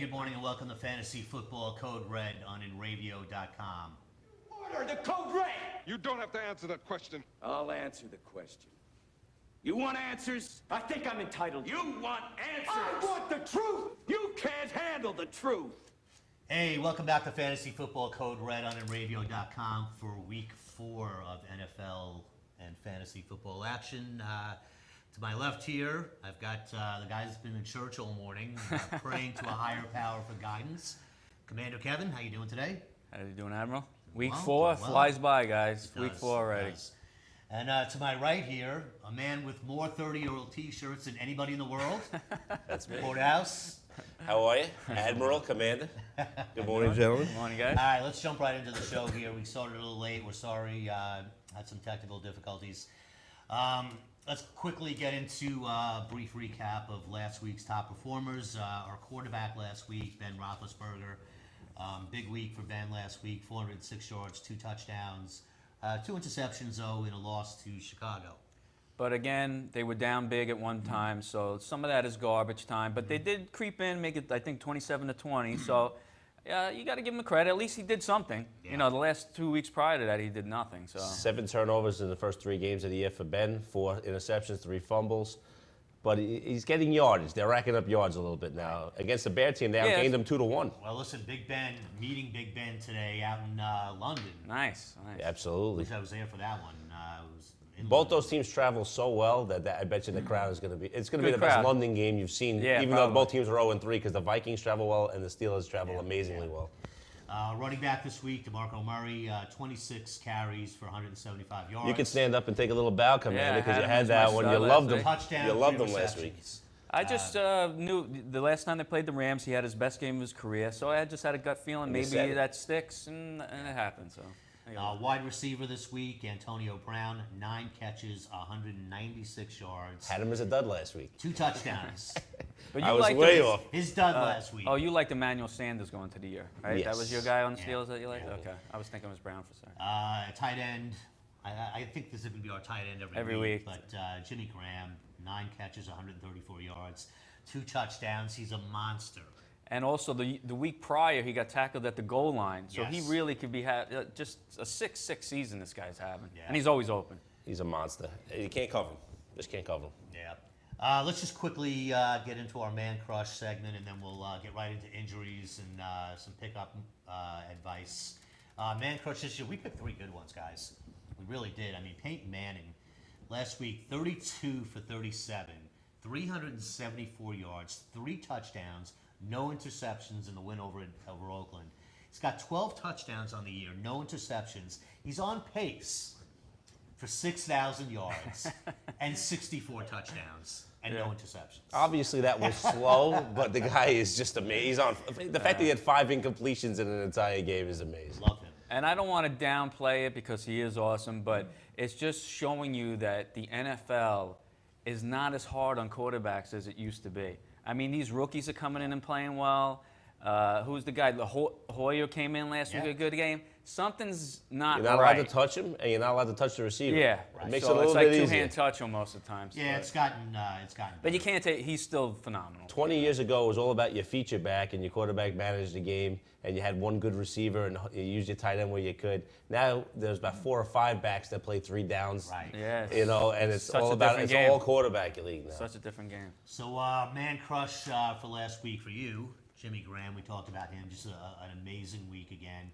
good morning, and welcome to Fantasy Football Code Red on InRavio.com. Order the Code Red! You don't have to answer that question. I'll answer the question. You want answers? I think I'm entitled. You want answers? I want the truth! You can't handle the truth! Hey, welcome back to Fantasy Football Code Red on InRavio.com for Week 4 of NFL and Fantasy Football action. To my left here, I've got the guy that's been in church all morning, praying to a higher power for guidance. Commander Kevin, how you doing today? How you doing, Admiral? Week Well, 4 doing well. flies by, guys. It Week does, 4 it already. does. And to my right here, a man with more 30-year-old T-shirts than anybody in the world. That's me. Porterhouse. How are you? Admiral, Commander. Good morning, gentlemen. Good morning, All guys. right, let's jump right into the show here. We started a little late. We're sorry. Had some technical difficulties. Let's quickly get into a brief recap of last week's top performers. Our quarterback last week, Ben Roethlisberger. Big week for Ben last week. 406 yards, 2 touchdowns. 2 interceptions, though, in a loss to Chicago. But again, they were down big at one time, so some of that is garbage time. But they did creep in, make it, I think, 27-20. So you got to give him the credit. At least he did something. Yeah. You know, the last 2 weeks prior to that, he did nothing. So 7 turnovers in the first 3 games of the year for Ben, 4 interceptions, 3 fumbles. But he's getting yardage. They're racking up yards a little bit now. Against the Bear team, they outgained them 2-1. Well, listen, Big Ben, meeting Big Ben today out in London. nice. Absolutely. Wish I was there for that one. It was in Both London. those teams travel so well that I bet you the crowd is going to be. It's going to be Good the best crowd. London game you've seen. Yeah, even probably. though both teams are 0-3, because the Vikings travel well and the Steelers travel amazingly well. Running back this week, DeMarco Murray, 26 carries for 175 yards. You can stand up and take a little bow, Commander, because I you had him had as that my one. star You last loved him. week. Touchdown, You loved 3 him last week. receptions. I just knew the last time they played the Rams, he had his best game of his career. So I just had a gut feeling And you maybe said it. that sticks, and it happened. So there you go. Wide receiver this week, Antonio Brown, 9 catches, 196 yards, Had him as a dud last week. 2 touchdowns. But I was liked way him- off. His dud last week. Oh, you liked Emmanuel Sanders going to the year, right? That was your guy on the Yeah. Steelers that you liked? Yeah. Okay. I was thinking it was Brown for a second. Tight end. I think this is going to be our tight end Every week. But Jimmy Graham, 9 catches, 134 yards, 2 touchdowns. He's a monster. And also, the week prior, he got tackled at the goal line. So he Yes. really could be just a 6-6 season this guy's having. Yeah. And he's always open. He's a monster. You can't cover him. Just can't cover him. Yeah. Let's just quickly get into our man crush segment, and then we'll get right into injuries and some pickup advice. Man crush this year, we picked 3 good ones, guys. We really did. I mean, Peyton Manning, last week, 32 for 37, 374 yards, 3 touchdowns, no interceptions in the win over Oakland. He's got 12 touchdowns on the year, no interceptions. He's on pace for 6,000 yards and 64 touchdowns and no interceptions. Obviously, that was slow, but the guy is just amazing. The fact that he had 5 incompletions in an entire game is amazing. Love him. And I don't want to downplay it because he is awesome, but it's just showing you that the NFL is not as hard on quarterbacks as it used to be. I mean, these rookies are coming in and playing well. Who's the guy? Hoyer came in last week, a good game. Something's not You're not right. allowed to touch him, and you're not allowed to touch the receiver. Yeah, It makes so it a little it's like bit two-hand easier. touch most of the time. Yeah, it's gotten. But you can't take. He's still phenomenal. 20 years ago, it was all about your feature back, and your quarterback managed the game, and you had one good receiver, and you used your tight end where you could. Now there's about 4 or 5 backs that play 3 downs. Right. Yeah. You know, and it's Such all a about different it's game. all quarterback league now. Such a different game. So, man crush for last week for you, Jimmy Graham. We talked about him. Just an amazing week again.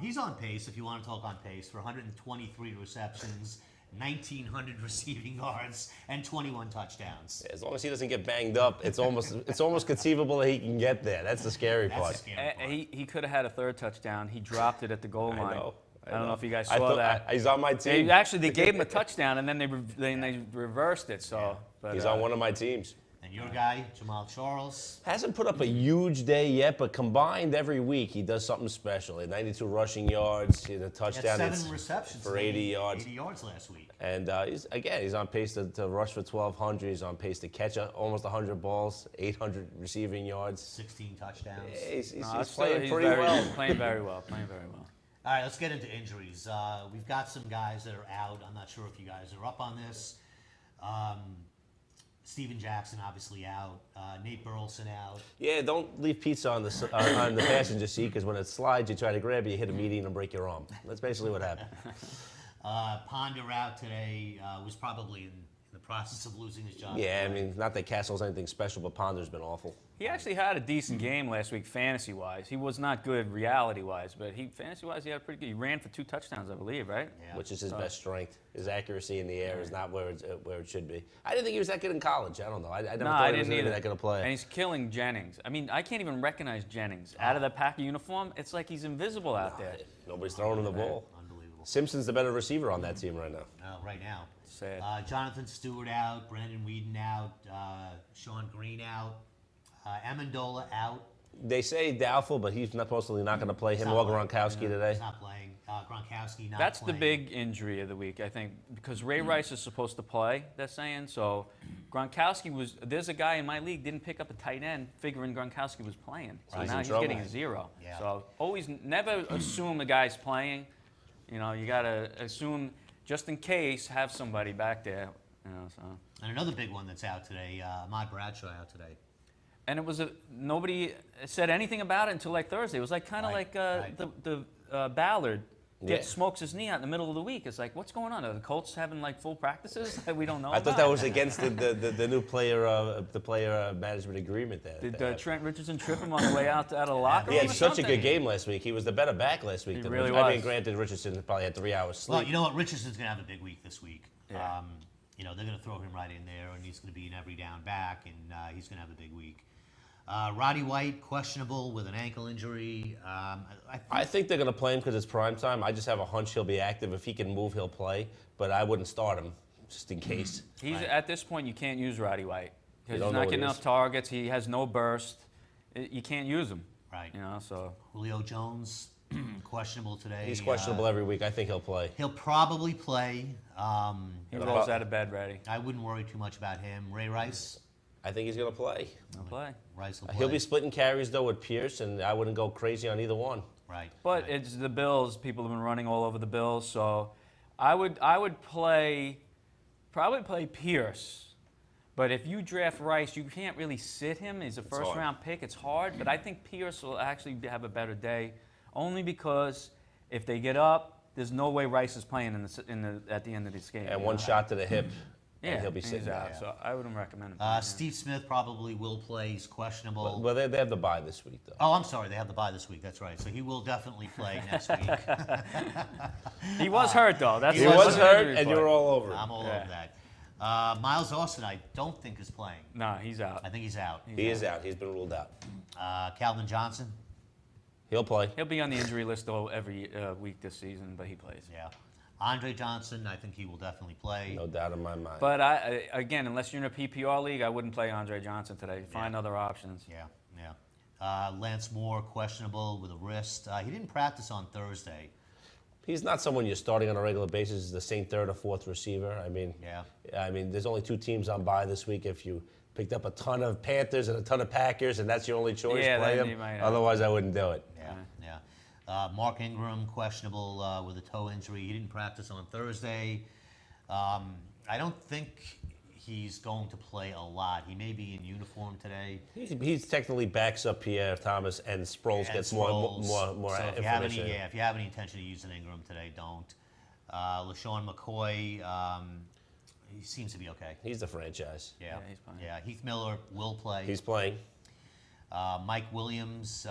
He's on pace, if you want to talk on pace, for 123 receptions, 1,900 receiving yards, and 21 touchdowns. As long as he doesn't get banged up, it's almost conceivable that he can get there. That's the scary That's part. the scary part. He could have had a 3rd touchdown. He dropped it at the goal line. I don't know if you guys I saw thought- that. He's on my team. They gave him a touchdown, and then they reversed it. So, but, He's on one of my teams. And your guy, Jamal Charles. Hasn't put up a huge day yet, but combined every week, he does something special. He had 92 rushing yards, he had a He touchdown had 7 receptions for 80 yards. 80 yards last week. And he's on pace to rush for 1,200. He's on pace to catch almost 100 balls, 800 receiving yards. 16 touchdowns. He's he's playing pretty well. Playing very well. Playing very well. All right, let's get into injuries. We've got some guys that are out. I'm not sure if you guys are up on this. Steven Jackson obviously out. Nate Burleson out. Yeah, don't leave pizza on on the passenger seat because when it slides, you try to grab it, you hit a median and break your arm. That's basically what happened. Ponder out today. Was probably in the process of losing his job. Yeah, I mean, not that Castle's anything special, but Ponder's been awful. He actually had a decent game last week, fantasy-wise. He was not good reality-wise, but fantasy-wise, he had a pretty good. He ran for 2 touchdowns, I believe, right? Yeah. Which is his best strength. His accuracy in the air is not where it should be. I didn't think he was that good in college. I don't know. I never No, thought I he was didn't either. that good a player. And he's killing Jennings. I mean, I can't even recognize Jennings. Out of the Packer uniform, it's like he's invisible out there. Nobody's throwing him the ball. Unbelievable. Simpson's the better receiver on that team right now. Right now. Sad. Jonathan Stewart out. Brandon Whedon out. Sean Green out. Amendola out. They say doubtful, but he's mostly not going to play. Him Not or playing. Gronkowski today. He's not playing. Gronkowski not That's playing. the big injury of the week, I think, because Ray Rice is supposed to play, they're saying. So Gronkowski was, there's a guy in my league didn't pick up a tight end figuring Gronkowski was playing. So He's now in he's trouble. getting a 0. Yeah. So never assume the guy's playing. You know, you got to assume just in case, have somebody back there. You know, so. And another big one that's out today, Ahmad Bradshaw out today. And it was nobody said anything about it until like Thursday. It was like kind of Right, like right. the Ballard Yeah. smokes his knee out in the middle of the week. It's like, what's going on? Are the Colts having like full practices that we don't know I thought about? that was against the new player management agreement there. Did Trent Richardson trip him on the way out of the locker He room? had or such a something? good game last week. He was the better back last week. He than really Richardson. I mean, was. granted, Richardson probably had 3 hours sleep. Well, you know what? Richardson's going to have a big week this week. Yeah. You know, they're going to throw him right in there, and he's going to be an every down back, and he's going to have a big week. Roddy White, questionable with an ankle injury. I think they're going to play him because it's prime time. I just have a hunch he'll be active. If he can move, he'll play. But I wouldn't start him just in case. He's Right. at this point you can't use Roddy White because don't he's know not what getting he enough is. targets. He has no burst. You can't use him. Right. You know, so Julio Jones, questionable today. He's questionable every week. I think he'll play. He'll probably play. he rolls out of bed ready. I wouldn't worry too much about him. Ray Rice, I think he's going to play. He'll play. Rice will play. He'll be splitting carries, though, with Pierce, and I wouldn't go crazy on either one. Right. But right. it's the Bills. People have been running all over the Bills, so I would probably play Pierce. But if you draft Rice, you can't really sit him. He's a hard. first-round pick. It's hard. But I think Pierce will actually have a better day, only because if they get up, there's no way Rice is playing at the end of this game. And you one know? shot to the hip, Yeah, and he'll be he's sitting out. out. So I wouldn't recommend him. Steve Smith probably will play. He's questionable. Well, they have the bye this week, though. Oh, I'm sorry. They have the bye this week. That's right. So he will definitely play next week. He was hurt though. That's He that's was an hurt, injury and for you were him. all over him. I'm all Yeah. over that. Miles Austin, I don't think is playing. No, he's out. I think he's out. He is out. He's been ruled out. Calvin Johnson, He'll play. He'll be on the injury list though every week this season, but he plays. yeah. Andre Johnson, I think he will definitely play. No doubt in my mind. But again, unless you're in a PPR league, I wouldn't play Andre Johnson today. Find other options. Yeah, yeah. Lance Moore, questionable with a wrist. He didn't practice on Thursday. He's not someone you're starting on a regular basis as the same third or fourth receiver. Yeah. There's only 2 teams on bye this week. If you picked up a ton of Panthers and a ton of Packers, and that's your only choice, Yeah, play then him. you might, Otherwise, I wouldn't do it. Yeah, yeah. Mark Ingram, questionable with a toe injury. He didn't practice on Thursday. I don't think he's going to play a lot. He may be in uniform today. He's technically backs up Pierre Thomas, and Sproles And gets Sproles. more So if you have any, information. if you have any intention of using Ingram today, don't. LaShawn McCoy, he seems to be okay. He's the franchise. Yeah, he's fine. yeah. Heath Miller will play. He's playing. Mike Williams.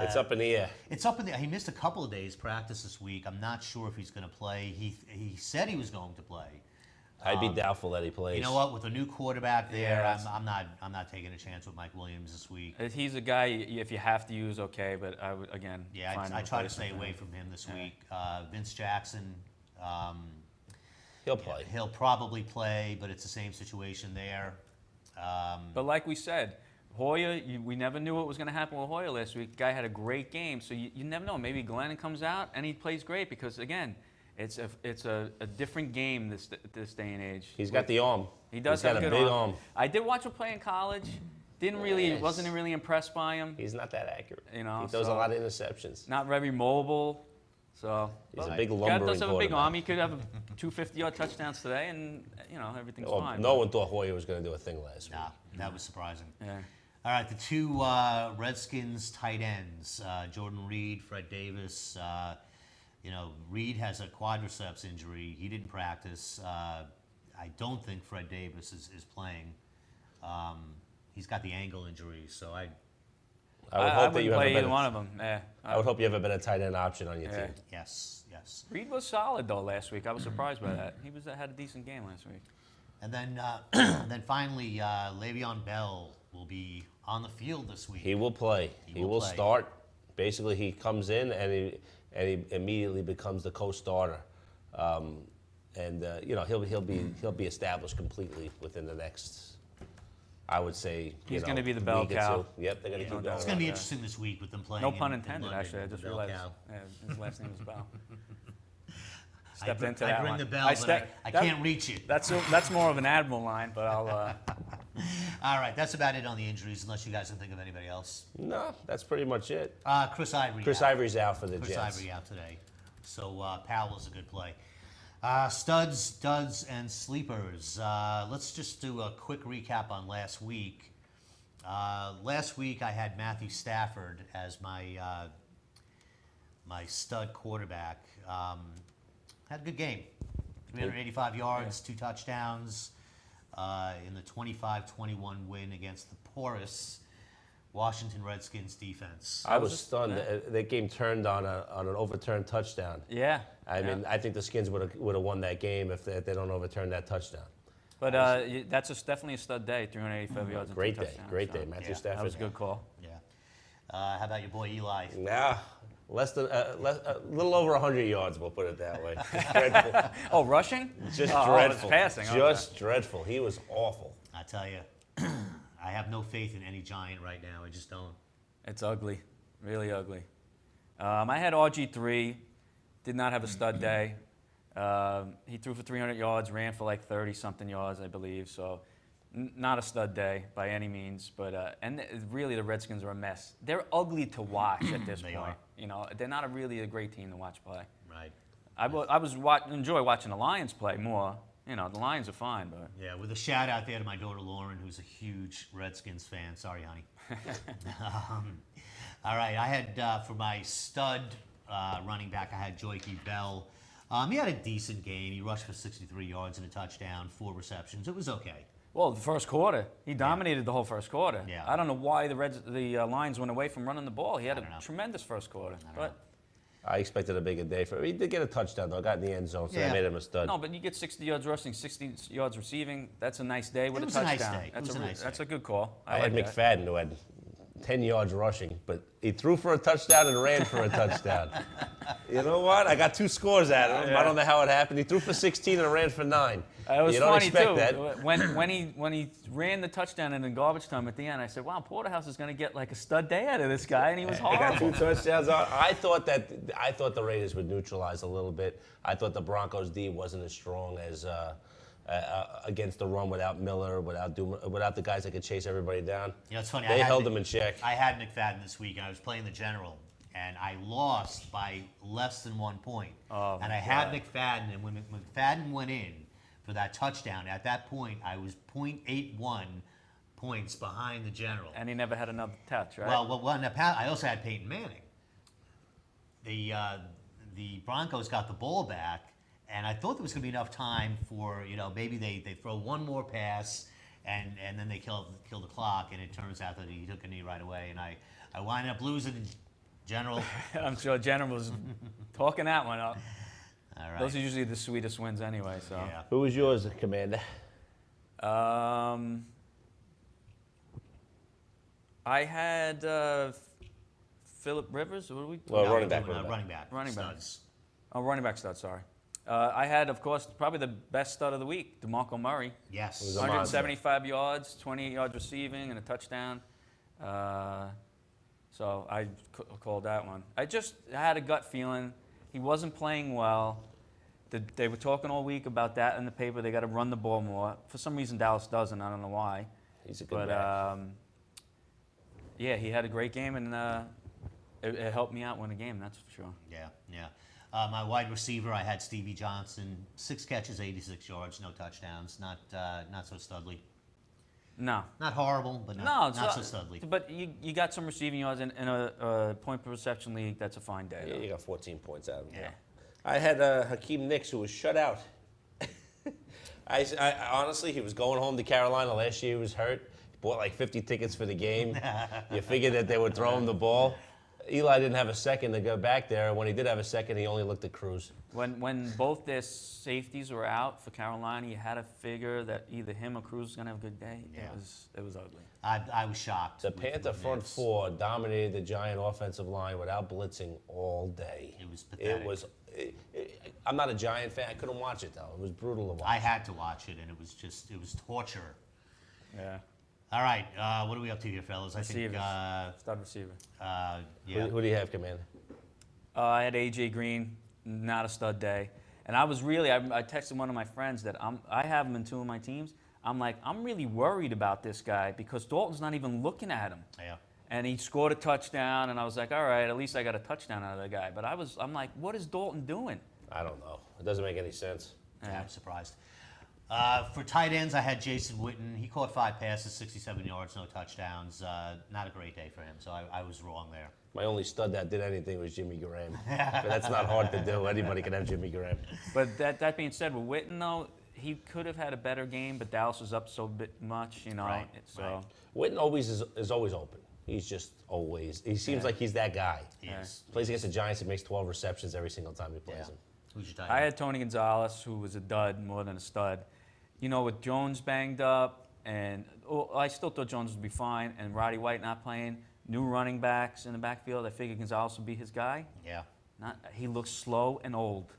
It's up in the air. It's up in the. He missed a couple of days practice this week. I'm not sure if he's going to play. He said he was going to play. I'd be doubtful that he plays. You know what? With a new quarterback there, Yeah. I'm not taking a chance with Mike Williams this week. He's a guy if you have to use, okay. But I would again. Yeah, find a I try to stay replacement away for him. from him this week. Vince Jackson, He'll play. he'll probably play, but it's the same situation there. But like we said, Hoyer, we never knew what was going to happen with Hoyer last week. Guy had a great game, so you never know. Maybe Glennon comes out and he plays great because again, it's a different game this day and age. He's got the arm. He does He's have got a a good big arm. arm. I did watch him play in college. Wasn't really impressed by him. He's not that accurate. You know, He throws a so- lot of interceptions. Not very mobile. So He's a but big guy lumbering does have a big quarterback. arm. He could have two 50-yard touchdowns today, and everything's Well, fine. no one thought Hoyer was going to do a thing last week. Nah, that was surprising. Yeah. All right, the two Redskins tight ends, Jordan Reed, Fred Davis. Reed has a quadriceps injury. He didn't practice. I don't think Fred Davis is playing. He's got the ankle injury, so I would I hope that wouldn't you have a play either better. one of them. Yeah. I would hope you have a better tight end option on your Yeah. team. yes. Reed was solid though last week. I was surprised by that. He had a decent game last week. And then, then finally, Le'Veon Bell will be on the field this week. He will play. He will play. start. Basically, he comes in and he immediately becomes the co-starter, he'll be established completely within the next. I would say He's gonna be the bell week or cow. two. Yep, they're gonna keep going. It's going to be interesting this week with them playing. No pun in intended, London, actually. I the just bell realized cow. his last name was Bell. I Stepped into I that ring one. the bell, but I can't reach it. That's more of an Admiral line, but I'll. All right, that's about it on the injuries, unless you guys can think of anybody else. No, that's pretty much it. Chris Ivory. Chris out. Ivory's out for the Chris Jets. Ivory out today. So Powell's a good play. Studs, duds, and sleepers. Let's just do a quick recap on last week. Last week I had Matthew Stafford as my stud quarterback. Had a good game. 385 yards, 2 touchdowns in the 25-21 win against the porous Washington Redskins defense. I was stunned. That game turned on an overturned touchdown. Yeah. I mean, I think the Skins would have won that game if they don't overturn that touchdown. But that's definitely a stud day. 385 yards and Great 2 day, touchdowns. great So day. Matthew yeah, Stafford. That was a good call. Yeah. How about your boy Eli? Nah, a little over 100 yards. We'll put it that way. Just dreadful. Oh, rushing? Just oh, dreadful. It's passing. Just dreadful. He was awful. I tell you, I have no faith in any Giant right now. I just don't. It's ugly, really ugly. I had RG3, did not have a stud day. He threw for 300 yards, ran for like 30-something yards, I believe. So, not a stud day by any means. But really, the Redskins are a mess. They're ugly to watch at this They point. are. They're not really a great team to watch play. Right. Enjoy watching the Lions play more. The Lions are fine, but Yeah, with a shout out there to my daughter Lauren, who's a huge Redskins fan. Sorry, honey. All right, I had for my stud running back, I had Joyke Bell. He had a decent game. He rushed for 63 yards and a touchdown, 4 receptions. It was okay. well, the first quarter, he dominated the whole first quarter. Yeah. I don't know why the Lions went away from running the ball. He had don't a know. tremendous first quarter. But I expected a bigger day for him. He did get a touchdown, though. Got in the end zone, so Yeah. that made him a stud. no, but you get 60 yards rushing, 60 yards receiving. That's a nice day with It a was a nice touchdown. day. It That's was a nice that's day. a good call. I had like that. McFadden, who had 10 yards rushing, but he threw for a touchdown and ran for a touchdown. You know what? I got 2 scores at him. Yeah. I don't know how it happened. He threw for 16 and ran for 9. It was you don't funny expect too. that. When he ran the touchdown and in garbage time at the end, I said, "Wow, Porterhouse is going to get like a stud day out of this guy," and he was He got 2 horrible. touchdowns on. I thought the Raiders would neutralize a little bit. I thought the Broncos D wasn't as strong as against the run without Miller, without the guys that could chase everybody down. It's funny. They held them in check. I had McFadden this week, and I was playing the General, and I lost by less than 1 point. Oh, and I had McFadden, and when McFadden went in for that touchdown, at that point, I was 0.81 points behind the General. And he never had another touch, right? Well, I also had Peyton Manning. The Broncos got the ball back, and I thought there was going to be enough time for, maybe they throw one more pass, and then they kill the clock, and it turns out that he took a knee right away, and I wind up losing. General. I'm sure General was talking that one up. All right. Those are usually the sweetest wins anyway. So. Yeah. Who was yours, Commander? I had Phillip Rivers. What do we? Well, No, running we're back. doing, Running back. Running back. Studs. Oh, running back stud. Sorry. I had, of course, probably the best stud of the week, DeMarco Murray. Yes. was a 175 yards, 28 yards receiving, and a touchdown. So I called that one. I had a gut feeling he wasn't playing well. They were talking all week about that in the paper. They got to run the ball more. For some reason, Dallas doesn't. I don't know why. He's a good But back. yeah, he had a great game, and it helped me out win a game. That's for sure. Yeah, yeah. My wide receiver, I had Stevie Johnson, 6 catches, 86 yards, no touchdowns. Not so studly. No. Not horrible, but No, not so studly. But you got some receiving yards in a point per reception league. That's a fine day. Yeah, though. you got 14 points out of him. Yeah. I had Hakeem Nicks, who was shut out. I honestly, he was going home to Carolina last year. He was hurt. He bought like 50 tickets for the game. You figured that they would throw him the ball. Eli didn't have a second to go back there. When he did have a second, he only looked at Cruz. When both their safeties were out for Carolina, you had to figure that either him or Cruz was gonna have a good day. Yeah. It was ugly. I was shocked. The with Panther front Nicks. four dominated the Giant offensive line without blitzing all day. It was pathetic. It was. I'm not a Giant fan. I couldn't watch it though. It was brutal to watch. I had to watch it, and it was torture. Yeah. All right, what are we up to here, fellas? Receivers. I think, Stud receiver. yeah. Who do you have, Commander? I had AJ Green, not a stud day, and I was really. I texted one of my friends that I have him in 2 of my teams. I'm like, I'm really worried about this guy because Dalton's not even looking at him. Yeah. And he scored a touchdown, and I was like, all right, at least I got a touchdown out of the guy. But I'm like, what is Dalton doing? I don't know. It doesn't make any sense. Yeah, I'm surprised. For tight ends, I had Jason Witten. He caught 5 passes, 67 yards, no touchdowns. Not a great day for him, so I was wrong there. My only stud that did anything was Jimmy Graham. But that's not hard to do. Anybody can have Jimmy Graham. But that being said, with Witten, though, he could have had a better game, but Dallas was up so much, you know. Right, So right. Witten always is always open. He's just always. He seems like he's that guy. He is. Plays against the Giants. He makes 12 receptions every single time he plays Yeah. him. Who's your tight I end? had Tony Gonzalez, who was a dud more than a stud. You know, with Jones banged up, and I still thought Jones would be fine, and Roddy White not playing, new running backs in the backfield, I figured Gonzalez would be his guy. Yeah. He looks slow and old.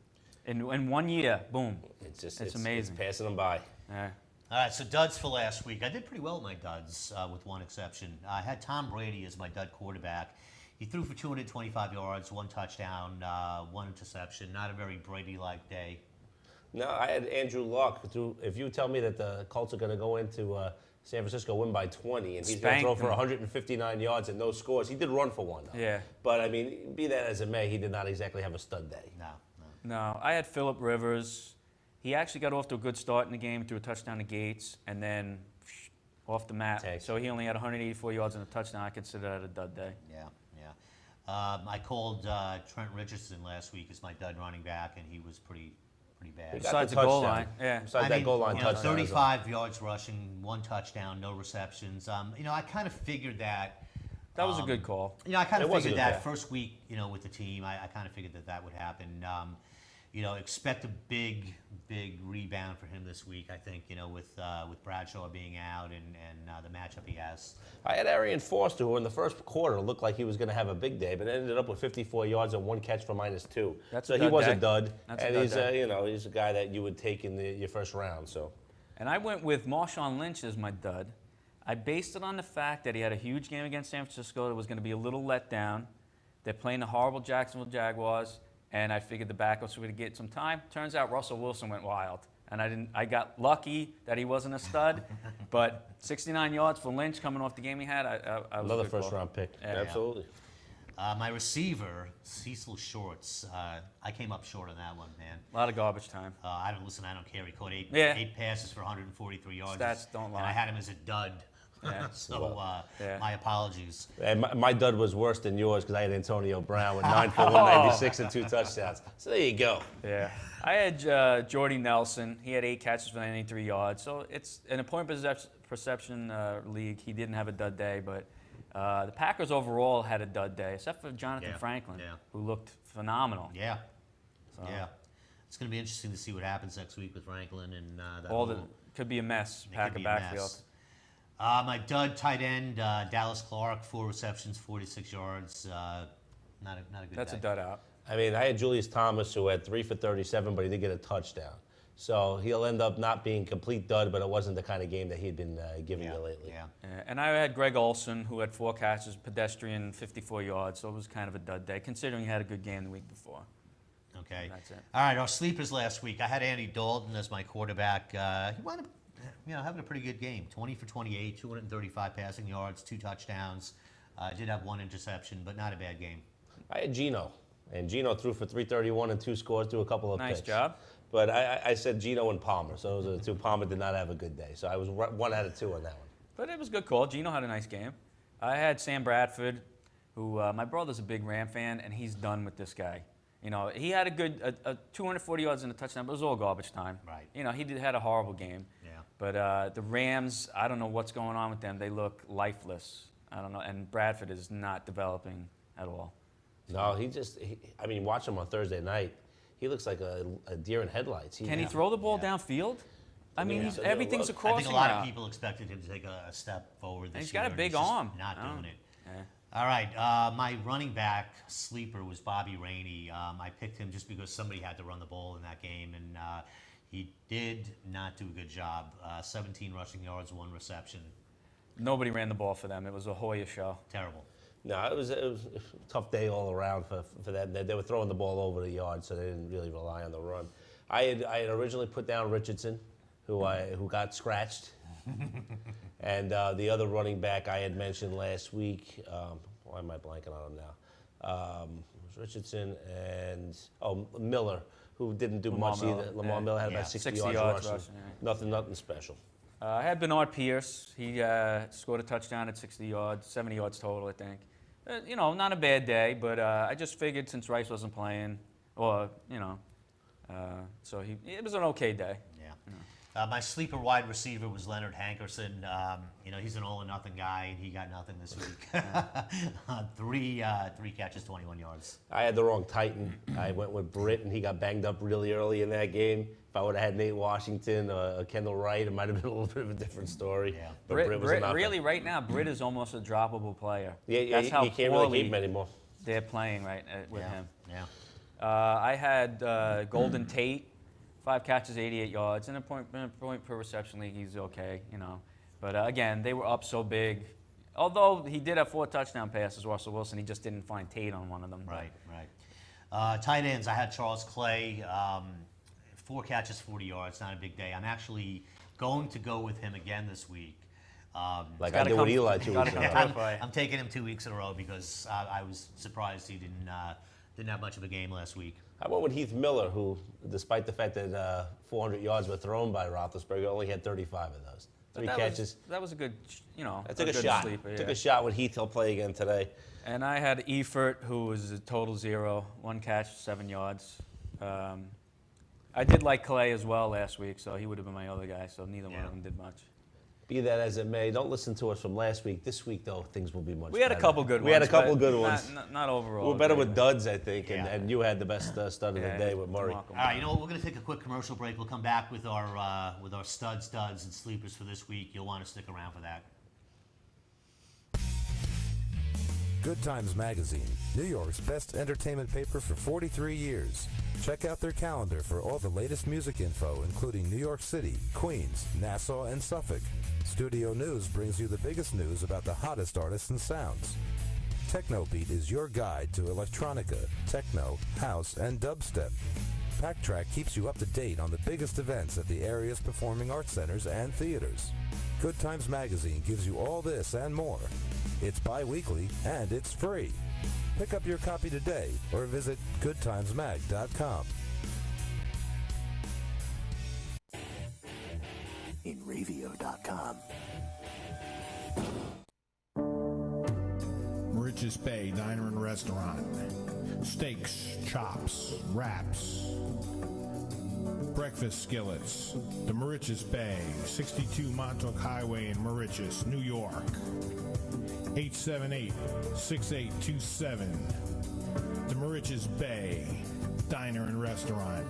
In 1 year, boom. It's amazing. It's passing them by. Yeah. All right, so duds for last week. I did pretty well with my duds, with one exception. I had Tom Brady as my dud quarterback. He threw for 225 yards, 1 touchdown, 1 interception. Not a very Brady-like day. No, I had Andrew Luck. If you tell me that the Colts are going to go into San Francisco, win by 20, and he's going to throw Spanked for them. 159 yards and no scores, he did run for 1, though. Yeah. But, I mean, be that as it may, he did not exactly have a stud day. No. No, I had Phillip Rivers. He actually got off to a good start in the game, threw a touchdown to Gates, and then off the mat. Tanked. So he only had 184 yards and a touchdown. I consider that a dud day. Yeah. I called Trent Richardson last week as my dud running back, and he was pretty bad. He got Besides the the goal touchdown. line, yeah. Besides that goal line you know, touchdown. 35 yards rushing, 1 touchdown, no receptions. I kind of figured that. That was a good call. I kind It of was a figured good that call. first week, with the team. I kind of figured that would happen. Expect a big rebound for him this week. I think, with Bradshaw being out and the matchup he has. I had Arian Foster, who in the first quarter looked like he was going to have a big day, but ended up with 54 yards and 1 catch for -2. That's so a he dud was day. a dud, That's a and dud he's day. he's a guy that you would take in your first round. So And I went with Marshawn Lynch as my dud. I based it on the fact that he had a huge game against San Francisco that was going to be a little let down. They're playing the horrible Jacksonville Jaguars, and I figured the backups were going to get some time. Turns out Russell Wilson went wild, and I got lucky that he wasn't a stud, but 69 yards for Lynch coming off the game he had. I was a another good call. first-round pick. Yeah. Absolutely. My receiver, Cecil Shorts. I came up short on that one, man. A lot of garbage time. I don't care. He caught 8 Yeah. 8 passes for 143 yards. Stats don't lie. And I had him as a dud. Yeah. So Yeah. my apologies. And my dud was worse than yours because I had Antonio Brown with 9 for 196 and 2 touchdowns. So there you go. Yeah. I had Jordy Nelson. He had 8 catches for 93 yards. So it's in a point perception league. He didn't have a dud day, but the Packers overall had a dud day, except for Jonathan Yeah, Franklin, yeah. who looked phenomenal. Yeah. So Yeah. It's going to be interesting to see what happens next week with Franklin and that all whole- could be a mess. it could Packer be a backfield. mess. My dud tight end, Dallas Clark, 4 receptions, 46 yards. Not a good That's day. a dud out. I mean, I had Julius Thomas, who had 3 for 37, but he did get a touchdown. So he'll end up not being complete dud, but it wasn't the kind of game that he'd been giving you lately. Yeah. And I had Greg Olson, who had 4 catches, pedestrian, 54 yards. So it was kind of a dud day, considering he had a good game the week before. Okay. That's it. All right, our sleepers last week. I had Andy Dalton as my quarterback. He wound up having a pretty good game. 20 for 28, 235 passing yards, 2 touchdowns. Did have 1 interception, but not a bad game. I had Geno. And Gino threw for 331 and 2 scores, threw a couple of Nice picks. job. But I said Gino and Palmer, so those are the two. Palmer did not have a good day, so I was 1 out of 2 on that one. But it was a good call. Gino had a nice game. I had Sam Bradford, who my brother's a big Ram fan, and he's done with this guy. You know, he had a 240 yards and a touchdown, but it was all garbage time. Right. You know, had a horrible game. Yeah. But the Rams, I don't know what's going on with them. They look lifeless. I don't know. And Bradford is not developing at all. No, I mean, watch him on Thursday night. He looks like a deer in headlights. Can he throw the ball downfield? I mean, Yeah. everything's a I crossing think a lot route. of people expected him to take a step forward this And he's year. got a big just arm. Not Oh. doing it. Yeah. All right, my running back sleeper was Bobby Rainey. I picked him just because somebody had to run the ball in that game, and he did not do a good job. 17 rushing yards, 1 reception. Nobody ran the ball for them. It was a Hoya show. Terrible. No, it was a tough day all around for them. They were throwing the ball over the yard, so they didn't really rely on the run. I had originally put down Richardson, who got scratched. And the other running back I had mentioned last week, why am I blanking on him now? It was Richardson and Miller, who didn't do Lamar much Miller, either. Lamar yeah. Miller had Yeah, about 60 60 yards yards rushing. rushing, Nothing special. I had Bernard Pierce. He scored a touchdown at 60 yards, 70 yards total, I think. You know, not a bad day, but I just figured since Rice wasn't playing, or, you know, so it was an okay day. Yeah. My sleeper wide receiver was Leonard Hankerson. You know, he's an all-or-nothing guy, and he got nothing this week. Three catches, 21 yards. I had the wrong Titan. I went with Britt, and he got banged up really early in that game. If I would have had Nate Washington or Kendall Wright, it might have been a little bit of a different story. Yeah. But Britt, Britt was enough. really, right now, Britt is almost a droppable player. Yeah, That's how you can't really keep him anymore. they're playing right with Yeah. him. Yeah. I had Golden Tate, 5 catches, 88 yards, and a point per reception league. He's okay, you know. But again, they were up so big. Although he did have 4 touchdown passes, Russell Wilson, he just didn't find Tate on one of them. Right, right. Tight ends, I had Charles Clay, 4 catches, 40 yards, not a big day. I'm actually going to go with him again this week. Like I did with Eli 2 weeks gotta ago. come through. I'm taking him 2 weeks in a row because I was surprised he didn't have much of a game last week. I went with Heath Miller, who, despite the fact that 400 yards were thrown by Roethlisberger, only had 35 of those. 3 catches. That was a good, you know, I took a good shot. sleeper, Took yeah. a shot with Heath. He'll play again today. And I had Eifert, who was a total 0, 1 catch, 7 yards. I did like Clay as well last week, so he would have been my other guy, so neither one of them did much. Be that as it may, don't listen to us from last week. This week, though, things will be much better. We had a couple good ones. We had a couple but good ones. Not overall. We're better great. with duds, I think, Yeah. and you had the best stud of the day with Murray. DeMarco All right, you know what? We're going to take a quick commercial break. We'll come back with our studs, and sleepers for this week. You'll want to stick around for that. Good Times Magazine, New York's best entertainment paper for 43 years. Check out their calendar for all the latest music info, including New York City, Queens, Nassau, and Suffolk. Studio News brings you the biggest news about the hottest artists and sounds. Technobeat is your guide to electronica, techno, house, and dubstep. Packtrack keeps you up to date on the biggest events at the area's performing arts centers and theaters. Good Times Magazine gives you all this and more. It's bi-weekly and it's free. Pick up your copy today or visit goodtimesmag.com. InRavio.com. Mauritius Bay Diner and Restaurant. Steaks, chops, wraps, breakfast skillets. The Mauritius Bay, 62 Montauk Highway in Mauritius, New York. 878-6827. The Mauritius Bay Diner and Restaurant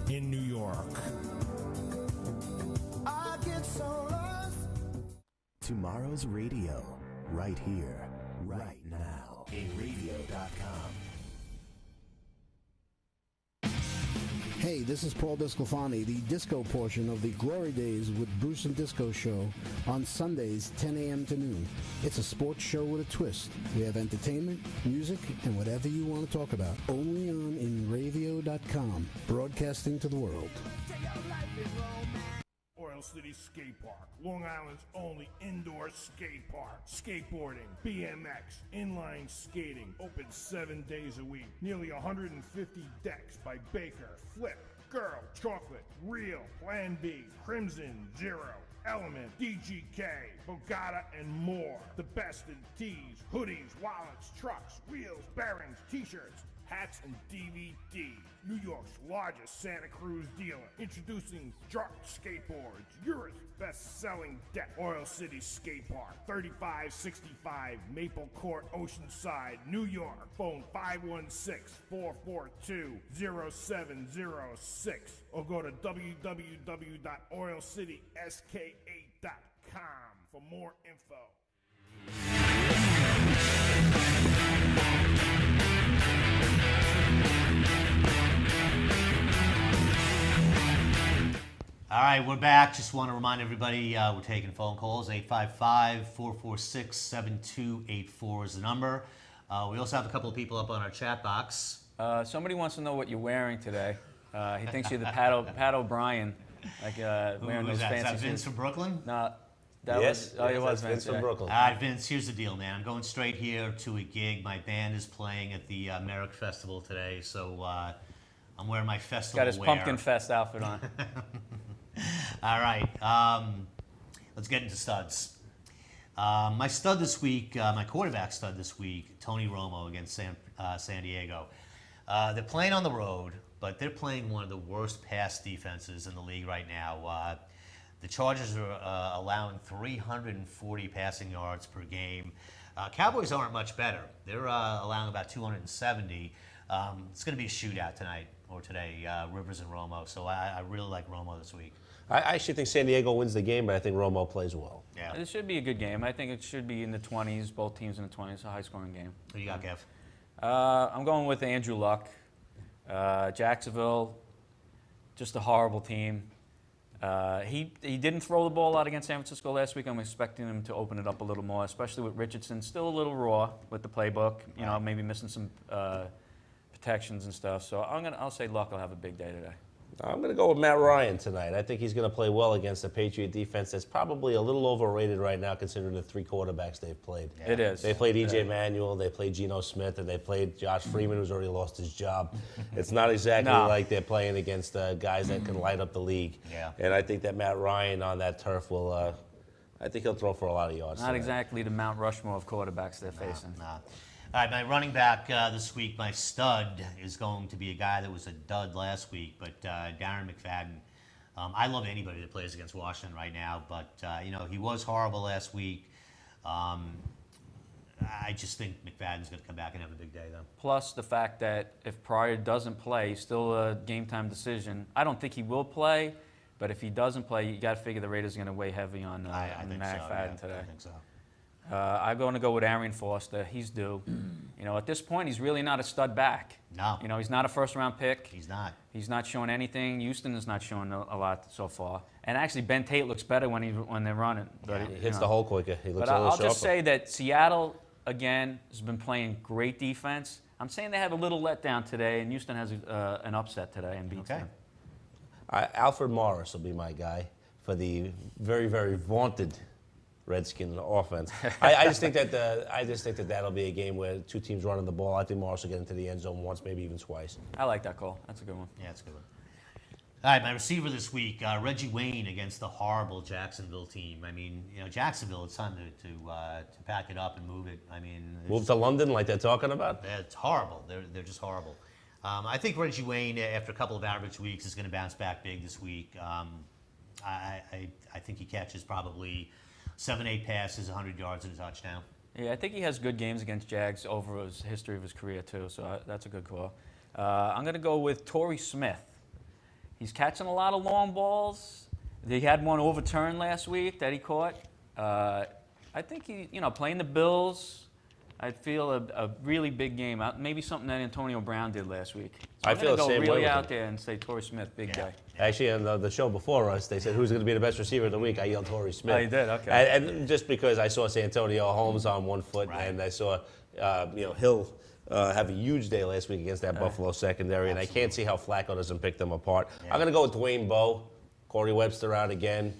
in New York. Tomorrow's radio, right here, right now. InRavio.com. Hey, this is Paul Discofani, the disco portion of the Glory Days with Bruce and Disco show on Sundays, 10 a.m. to noon. It's a sports show with a twist. We have entertainment, music, and whatever you want to talk about. Only on InRavio.com, broadcasting to the world. Or Oil City Skate Park, Long Island's only indoor skate park. Skateboarding, BMX, inline skating, open 7 days a week. Nearly 150 decks by Baker, Flip, Girl, Chocolate, Real, Plan B, Crimson, Zero, Element, DGK, Bogata, and more. The best in tees, hoodies, wallets, trucks, wheels, bearings, t-shirts, hats, and DVD. New York's largest Santa Cruz dealer. Introducing Drop Skateboards, Europe's best-selling deck. Oil City Skate Park, 3565 Maple Court, Oceanside, New York. Phone 516-442-0706 or go to www.oilcitysk8.com for more info. All right, we're back. Just want to remind everybody we're taking phone calls. 855-446-7284 is the number. We also have a couple of people up on our chat box. Somebody wants to know what you're wearing today. He thinks you're the Pat O'Brien, like wearing those Is fancy that Vince shoes. from Brooklyn? No, that Yes, was. Oh, it was Vince from yeah. Brooklyn. All right, Vince, here's the deal, man. I'm going straight here to a gig. My band is playing at the Merrick Festival today, so I'm wearing my festival Got his wear. Pumpkin Fest outfit on. All right, let's get into studs. My stud this week, my quarterback stud this week, Tony Romo against San Diego. They're playing on the road, but they're playing one of the worst pass defenses in the league right now. The Chargers are allowing 340 passing yards per game. Cowboys aren't much better. They're allowing about 270. It's going to be a shootout tonight or today, Rivers and Romo. So I really like Romo this week. I actually think San Diego wins the game, but I think Romo plays well. Yeah. It should be a good game. I think it should be in the 20s, both teams in the 20s, a high-scoring game. Who you got, Kev? I'm going with Andrew Luck. Jacksonville, just a horrible team. He didn't throw the ball out against San Francisco last week. I'm expecting him to open it up a little more, especially with Richardson. Still a little raw with the playbook. You know, maybe missing some protections and stuff. So I'll say Luck will have a big day today. I'm going to go with Matt Ryan tonight. I think he's going to play well against the Patriot defense that's probably a little overrated right now considering the three quarterbacks they've played. Yeah. It is. They played E.J. Manuel, they played Geno Smith, and they played Josh Freeman, who's already lost his job. It's not exactly like they're playing against guys that can light up the league. Yeah. And I think that Matt Ryan on that turf will, I think he'll throw for a lot of yards. Not tonight. Exactly the Mount Rushmore of quarterbacks they're facing. Nah. All right, my running back this week, my stud, is going to be a guy that was a dud last week, but Darren McFadden. I love anybody that plays against Washington right now, but you know, he was horrible last week. I just think McFadden's going to come back and have a big day, though. Plus the fact that if Pryor doesn't play, still a game-time decision. I don't think he will play, but if he doesn't play, you got to figure the Raiders are going to weigh heavy on McFadden today. I think so. I'm going to go with Arian Foster. He's due. You know, at this point, he's really not a stud back. No. You know, he's not a first-round pick. He's not. He's not showing anything. Houston is not showing a lot so far. And actually, Ben Tate looks better when they're running. But He hits the hole quicker. He looks but a little I'll just sharper. say that Seattle, again, has been playing great defense. I'm saying they have a little letdown today, and Houston has an upset today and beats them. Alfred Morris will be my guy for the very, very vaunted Redskin offense. I just think that that'll be a game where two teams running the ball. I think Morris will get into the end zone once, maybe even twice. I like that call. That's a good one. Yeah, that's a good one. All right, my receiver this week, Reggie Wayne against the horrible Jacksonville team. I mean, you know, Jacksonville, it's time to pack it up and move it. I mean, Move to London like they're talking about? It's horrible. They're just horrible. I think Reggie Wayne, after a couple of average weeks, is going to bounce back big this week. I think he catches probably 7-8 passes, 100 yards, and a touchdown. Yeah, I think he has good games against Jags over his history of his career, too, so that's a good call. I'm going to go with Torrey Smith. He's catching a lot of long balls. He had one overturned last week that he caught. I think playing the Bills, I'd feel a really big game. Maybe something that Antonio Brown did last week. So I feel the same way go really with out him. there and say Torrey Smith, big day. Actually, on the show before us, they said who's going to be the best receiver of the week. I yelled Torrey Smith. Oh, you did? Okay. And just because I saw Santonio Holmes on one foot, and I saw Hill have a huge day last week against that Buffalo secondary, and I can't see how Flacco doesn't pick them apart. Yeah. I'm going to go with Dwayne Bowe. Corey Webster out again.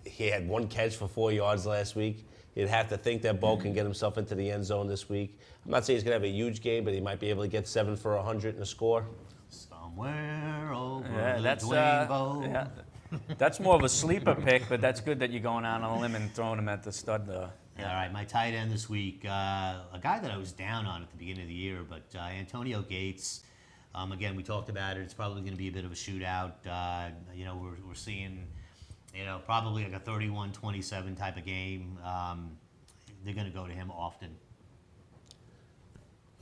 He had one catch for 4 yards last week. You'd have to think that Bo can get himself into the end zone this week. I'm not saying he's going to have a huge game, but he might be able to get 7 for 100 and a score. Somewhere over Yeah, the that's rainbow. yeah. That's more of a sleeper pick, but that's good that you're going out on a limb and throwing him at the stud. Yeah, all right, my tight end this week, a guy that I was down on at the beginning of the year, but Antonio Gates. Again, we talked about it. It's probably going to be a bit of a shootout. We're seeing, probably like a 31-27 type of game. They're going to go to him often.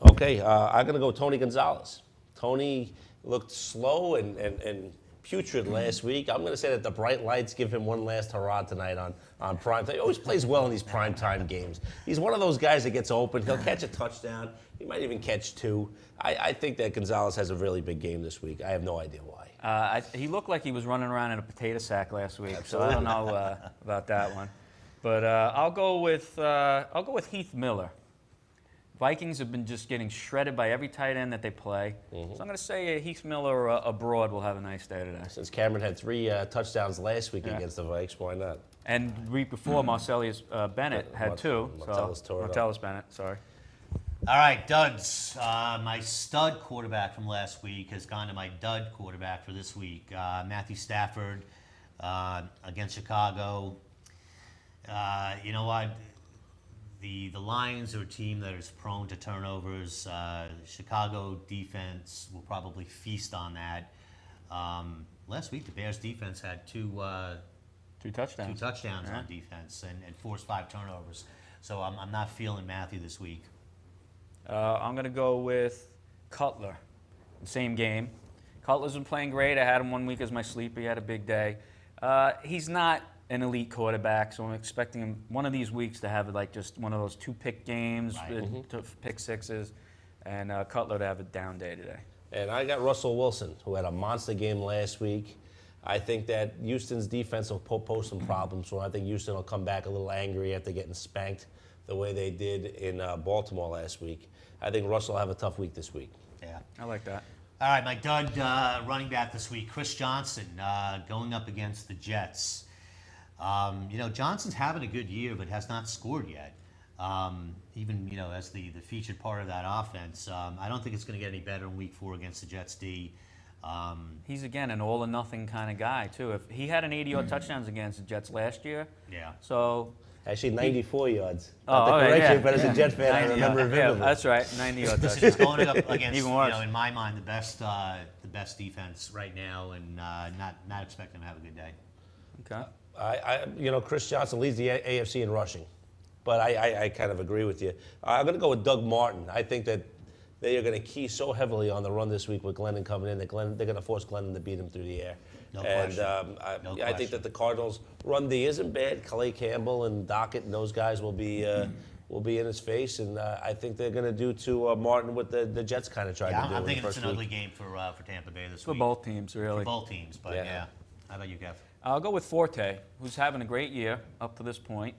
Okay, I'm going to go Tony Gonzalez. Tony looked slow and putrid last week. I'm going to say that the bright lights give him one last hurrah tonight on prime time. He always plays well in these prime time games. He's one of those guys that gets open. He'll catch a touchdown. He might even catch 2. I think that Gonzalez has a really big game this week. I have no idea why. He looked like he was running around in a potato sack last week, so I don't know about that one. But I'll go with Heath Miller. Vikings have been just getting shredded by every tight end that they play. So I'm going to say Heath Miller abroad will have a nice day today. Since Cameron had 3 touchdowns last week against the Vikes, why not? And the week before, Marcellus Bennett had 2. Martellus Bennett, sorry. All right, duds. My stud quarterback from last week has gone to my dud quarterback for this week. Matthew Stafford against Chicago. You know what? The Lions are a team that is prone to turnovers. Chicago defense will probably feast on that. Last week, the Bears defense had two touchdowns on defense and forced 5 turnovers. So I'm not feeling Matthew this week. I'm going to go with Cutler. Same game. Cutler's been playing great. I had him 1 week as my sleeper. He had a big day. He's not an elite quarterback, so I'm expecting him one of these weeks to have like just one of those 2-pick games, pick sixes, and Cutler to have a down day today. And I got Russell Wilson, who had a monster game last week. I think that Houston's defense will pose some problems for him. I think Houston will come back a little angry after getting spanked the way they did in Baltimore last week. I think Russell will have a tough week this week. Yeah, I like that. All right, my dud running back this week, Chris Johnson, going up against the Jets. Johnson's having a good year, but has not scored yet. Even, as the featured part of that offense, I don't think it's going to get any better in Week 4 against the Jets D. He's, again, an all-or-nothing kind of guy, too. If he had an 80-yard touchdowns against the Jets last year. Yeah. So... Actually, 94 yards. Oh, Not the correction, yeah. but as a Jet fan, I remember it vividly. Yeah, that's right, 90-yard This touchdowns. is going up against, Even worse. in my mind, the best defense right now, and not expecting him to have a good day. Okay. Chris Johnson leads the AFC in rushing, but I kind of agree with you. I'm going to go with Doug Martin. I think that they are going to key so heavily on the run this week with Glennon coming in that they're going to force Glennon to beat him through the air. No and question. I think that the Cardinals' run D isn't bad. Calais Campbell and Dockett and those guys will be in his face, and I think they're going to do to Martin what the Jets kind of tried to do. I'm thinking in the it's first an ugly week. game for Tampa Bay this For week. both teams, really. For both teams, but yeah. How about you, Kev? I'll go with Forte, who's having a great year up to this point.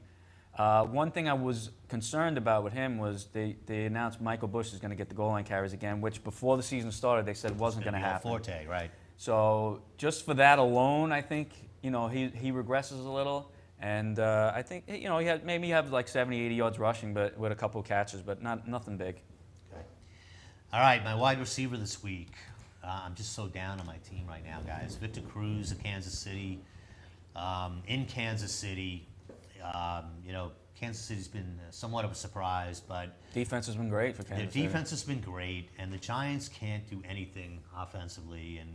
One thing I was concerned about with him was they announced Michael Bush is going to get the goal line carries again, which before the season started they said wasn't going to happen. Forte, right? So just for that alone, I think he regresses a little, and I think he had maybe have like 70, 80 yards rushing, but with a couple of catches, but nothing big. Okay. All right, my wide receiver this week. I'm just so down on my team right now, guys. Victor Cruz of Kansas City. In Kansas City, Kansas City's been somewhat of a surprise, but defense has been great for Kansas City. Their defense has been great, and the Giants can't do anything offensively. And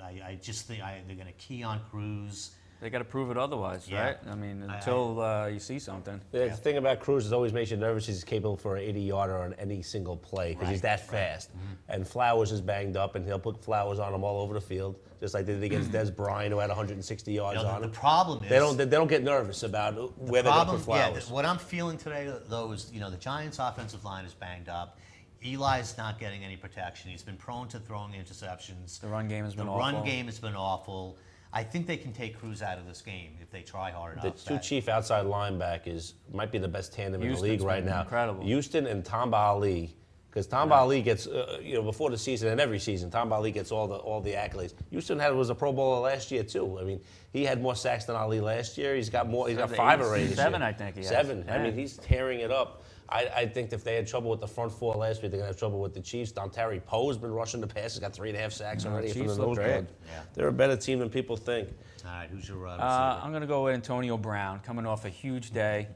I just think they're going to key on Cruz. They got to prove it otherwise, Yeah. right? I mean, until you see something. The thing about Cruz is always makes you nervous. He's capable for an 80-yarder on any single play because he's that fast. And Flowers is banged up, and he'll put Flowers on him all over the field, just like they did against Des Bryant, who had 160 yards on him. The problem is they don't get nervous about where they're going to put Flowers. What I'm feeling today, though, is the Giants' offensive line is banged up. Eli's not getting any protection. He's been prone to throwing interceptions. The run game has been awful. The run game has been awful. I think they can take Cruz out of this game if they try hard enough. The two chief outside linebackers might be the best tandem in the league right now. Incredible. Houston and Tamba Ali Because Tom Ali gets, before the season and every season, Tom Ali gets all the accolades. Houston was a Pro Bowler last year too. I mean, he had more sacks than Ali last year. He's got more. He's got 5 already this year. 7, I think he has. 7. Yeah. I mean, he's tearing it up. I think if they had trouble with the front 4 last week, they're gonna have trouble with the Chiefs. Dontari Poe's been rushing the passes, got 3.5 sacks already from the Chiefs look nose great. guard. Yeah. They're a better team than people think. All right, who's your receiver? I'm going to go with Antonio Brown, coming off a huge day.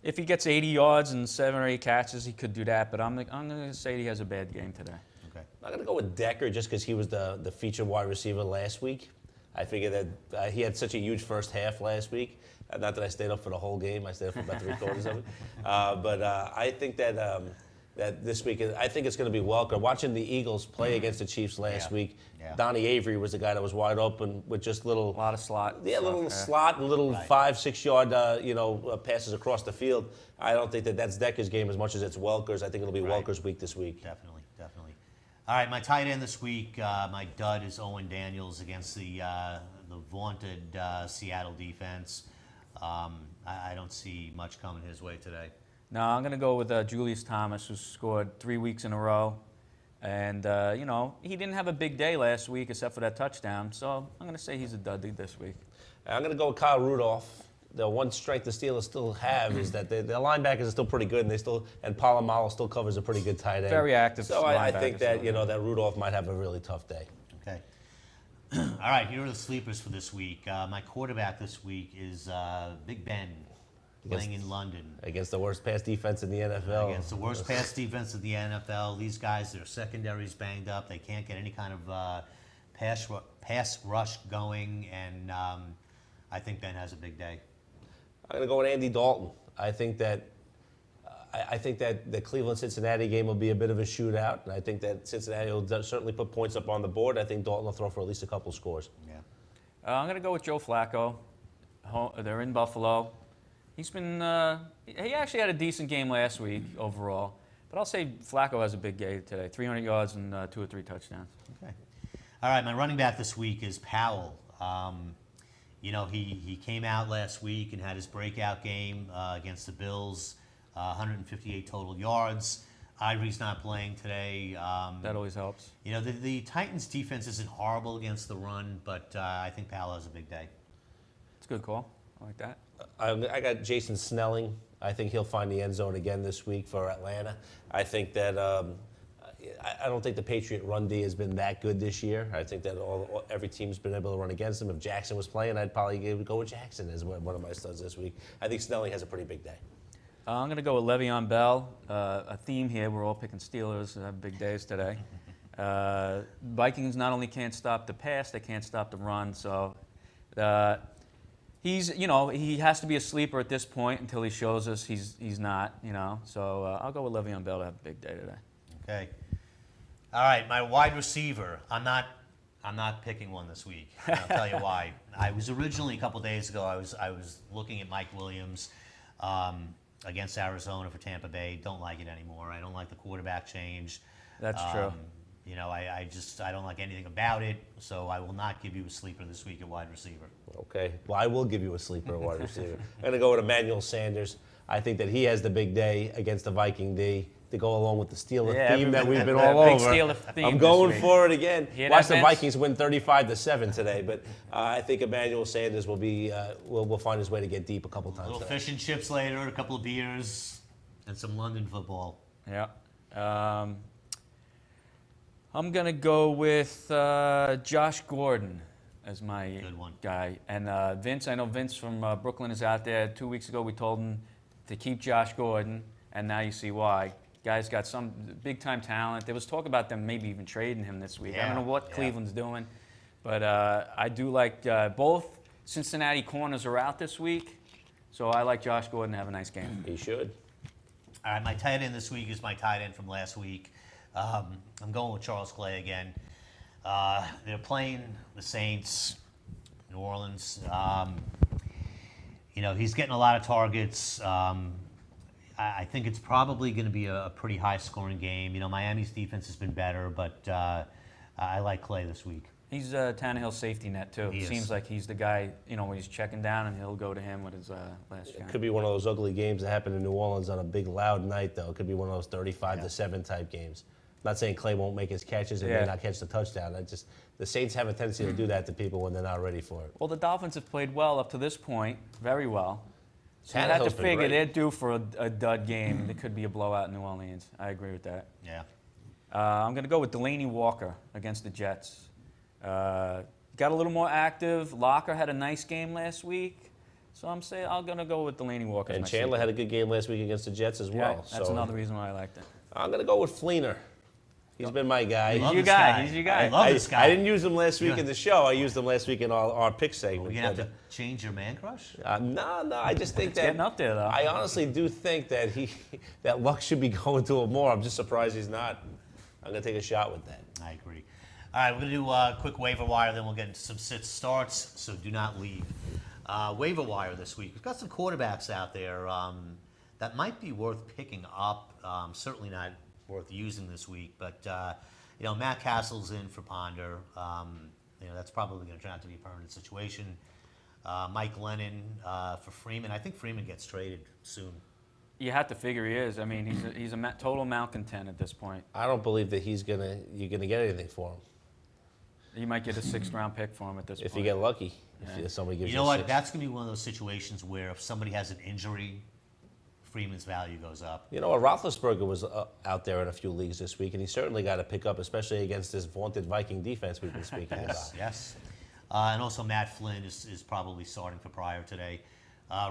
If he gets 80 yards and 7 or 8 catches, he could do that. But I'm going to say he has a bad game today. Okay. I'm going to go with Decker just because he was the featured wide receiver last week. I figured that he had such a huge first half last week. Not that I stayed up for the whole game. I stayed up for about 3/4 of it. But I think that this week, I think it's going to be Welker. Watching the Eagles play against the Chiefs last week, Donnie Avery was the guy that was wide open with just little... A lot of slot. Yeah, stuff, little slot and little 5-6 yard, passes across the field. I don't think that's Decker's game as much as it's Welker's. I think it'll be Welker's week this week. Definitely. All right, my tight end this week, my dud is Owen Daniels against the vaunted Seattle defense. I don't see much coming his way today. No, I'm going to go with Julius Thomas, who scored 3 weeks in a row. And, he didn't have a big day last week except for that touchdown. So I'm going to say he's a dud this week. I'm going to go with Kyle Rudolph. The one strength the Steelers still have is that their linebackers are still pretty good, and Polamalu still covers a pretty good tight end. Very active. So I think that that Rudolph might have a really tough day. Okay. All right, here are the sleepers for this week. My quarterback this week is Big Ben, playing in London. Against the worst pass defense in the NFL. Against the worst pass defense of the NFL. These guys, their secondary's banged up. They can't get any kind of pass rush going, and I think Ben has a big day. I'm going to go with Andy Dalton. I think that the Cleveland-Cincinnati game will be a bit of a shootout, and I think that Cincinnati will certainly put points up on the board. I think Dalton will throw for at least a couple scores. Yeah. I'm going to go with Joe Flacco. They're in Buffalo. He actually had a decent game last week overall, but I'll say Flacco has a big game today, 300 yards and 2 or 3 touchdowns. Okay. All right, my running back this week is Powell. He came out last week and had his breakout game against the Bills, 158 total yards. Ivory's not playing today. That always helps. The Titans' defense isn't horrible against the run, but I think Powell has a big day. It's a good call. I like that. I got Jason Snelling. I think he'll find the end zone again this week for Atlanta. I think that I don't think the Patriot run D has been that good this year. I think that every team's been able to run against him. If Jackson was playing, I'd probably go with Jackson as one of my studs this week. I think Snelling has a pretty big day. I'm going to go with Le'Veon Bell. A theme here, we're all picking Steelers. Have big days today. Vikings not only can't stop the pass, they can't stop the run. So he has to be a sleeper at this point until he shows us he's not, So I'll go with Le'Veon Bell to have a big day today. Okay. All right, my wide receiver. I'm not picking one this week. And I'll tell you why. I was originally a couple days ago. I was looking at Mike Williams against Arizona for Tampa Bay. Don't like it anymore. I don't like the quarterback change. That's true. I don't like anything about it. So I will not give you a sleeper this week at wide receiver. Okay. Well, I will give you a sleeper at wide receiver. I'm going to go with Emmanuel Sanders. I think that he has the big day against the Viking D to go along with the Steeler theme that we've been all big over. Steeler theme I'm going this week. for it again. Hear Watch that, the Vince? Vikings win 35-7 today, but I think Emmanuel Sanders will find his way to get deep a couple times. A little today. fish and chips later, a couple of beers, and some London football. Yeah. I'm going to go with Josh Gordon as my Good one. guy. And Vince, I know Vince from Brooklyn is out there. 2 weeks ago we told him to keep Josh Gordon, and now you see why. Guy's got some big-time talent. There was talk about them maybe even trading him this week. I don't know what Cleveland's doing, but I do like both Cincinnati corners are out this week, so I like Josh Gordon to have a nice game. He should. All right, my tight end this week is my tight end from last week. I'm going with Charles Clay again. They're playing the Saints, New Orleans. He's getting a lot of targets. I think it's probably going to be a pretty high-scoring game. Miami's defense has been better, but I like Clay this week. He's Tannehill's safety net, too. He is. Seems like he's the guy, when he's checking down, and he'll go to him with his last It count. could be one of those ugly games that happened in New Orleans on a big, loud night, though. It could be one of those 35-7 type games. Not saying Clay won't make his catches and may not catch the touchdown. The Saints have a tendency to do that to people when they're not ready for it. Well, the Dolphins have played well up to this point, very well. So you have to Tannehill's been figure great. they're due for a dud game. It could be a blowout in New Orleans. I agree with that. Yeah. I'm going to go with Delaney Walker against the Jets. Got a little more active. Locker had a nice game last week. So I'm going to go with Delaney Walker. as And my Chandler sleeper. had a good game last week against the Jets as well. Yeah, that's so another reason why I liked it. I'm going to go with Fleener. He's been my guy. Love He's your this guy. guy. He's your guy. I love this guy. I didn't use him last week Yeah. in the show. I used him last week in our pick segment. We're going to have to change your man crush? No, I just think that Getting up there, though. I honestly do think that that Luck should be going to him more. I'm just surprised he's not. I'm going to take a shot with that. I agree. All right, we're going to do a quick waiver wire, then we'll get into some sit starts, so do not leave. Waiver wire this week. We've got some quarterbacks out there that might be worth picking up. Certainly not worth using this week, but Matt Castle's in for Ponder. That's probably going to turn out to be a permanent situation. Mike Lennon for Freeman. I think Freeman gets traded soon. You have to figure he is. I mean, he's a total malcontent at this point. I don't believe that you're gonna get anything for him. You might get a 6th-round pick for him at this point. If you get lucky, if somebody gives You you know a what? 6. That's going to be one of those situations where if somebody has an injury, Freeman's value goes up. You know what? Roethlisberger was out there in a few leagues this week, and he certainly got a pick up, especially against this vaunted Viking defense we've been speaking about. Yes. And also Matt Flynn is probably starting for Pryor today.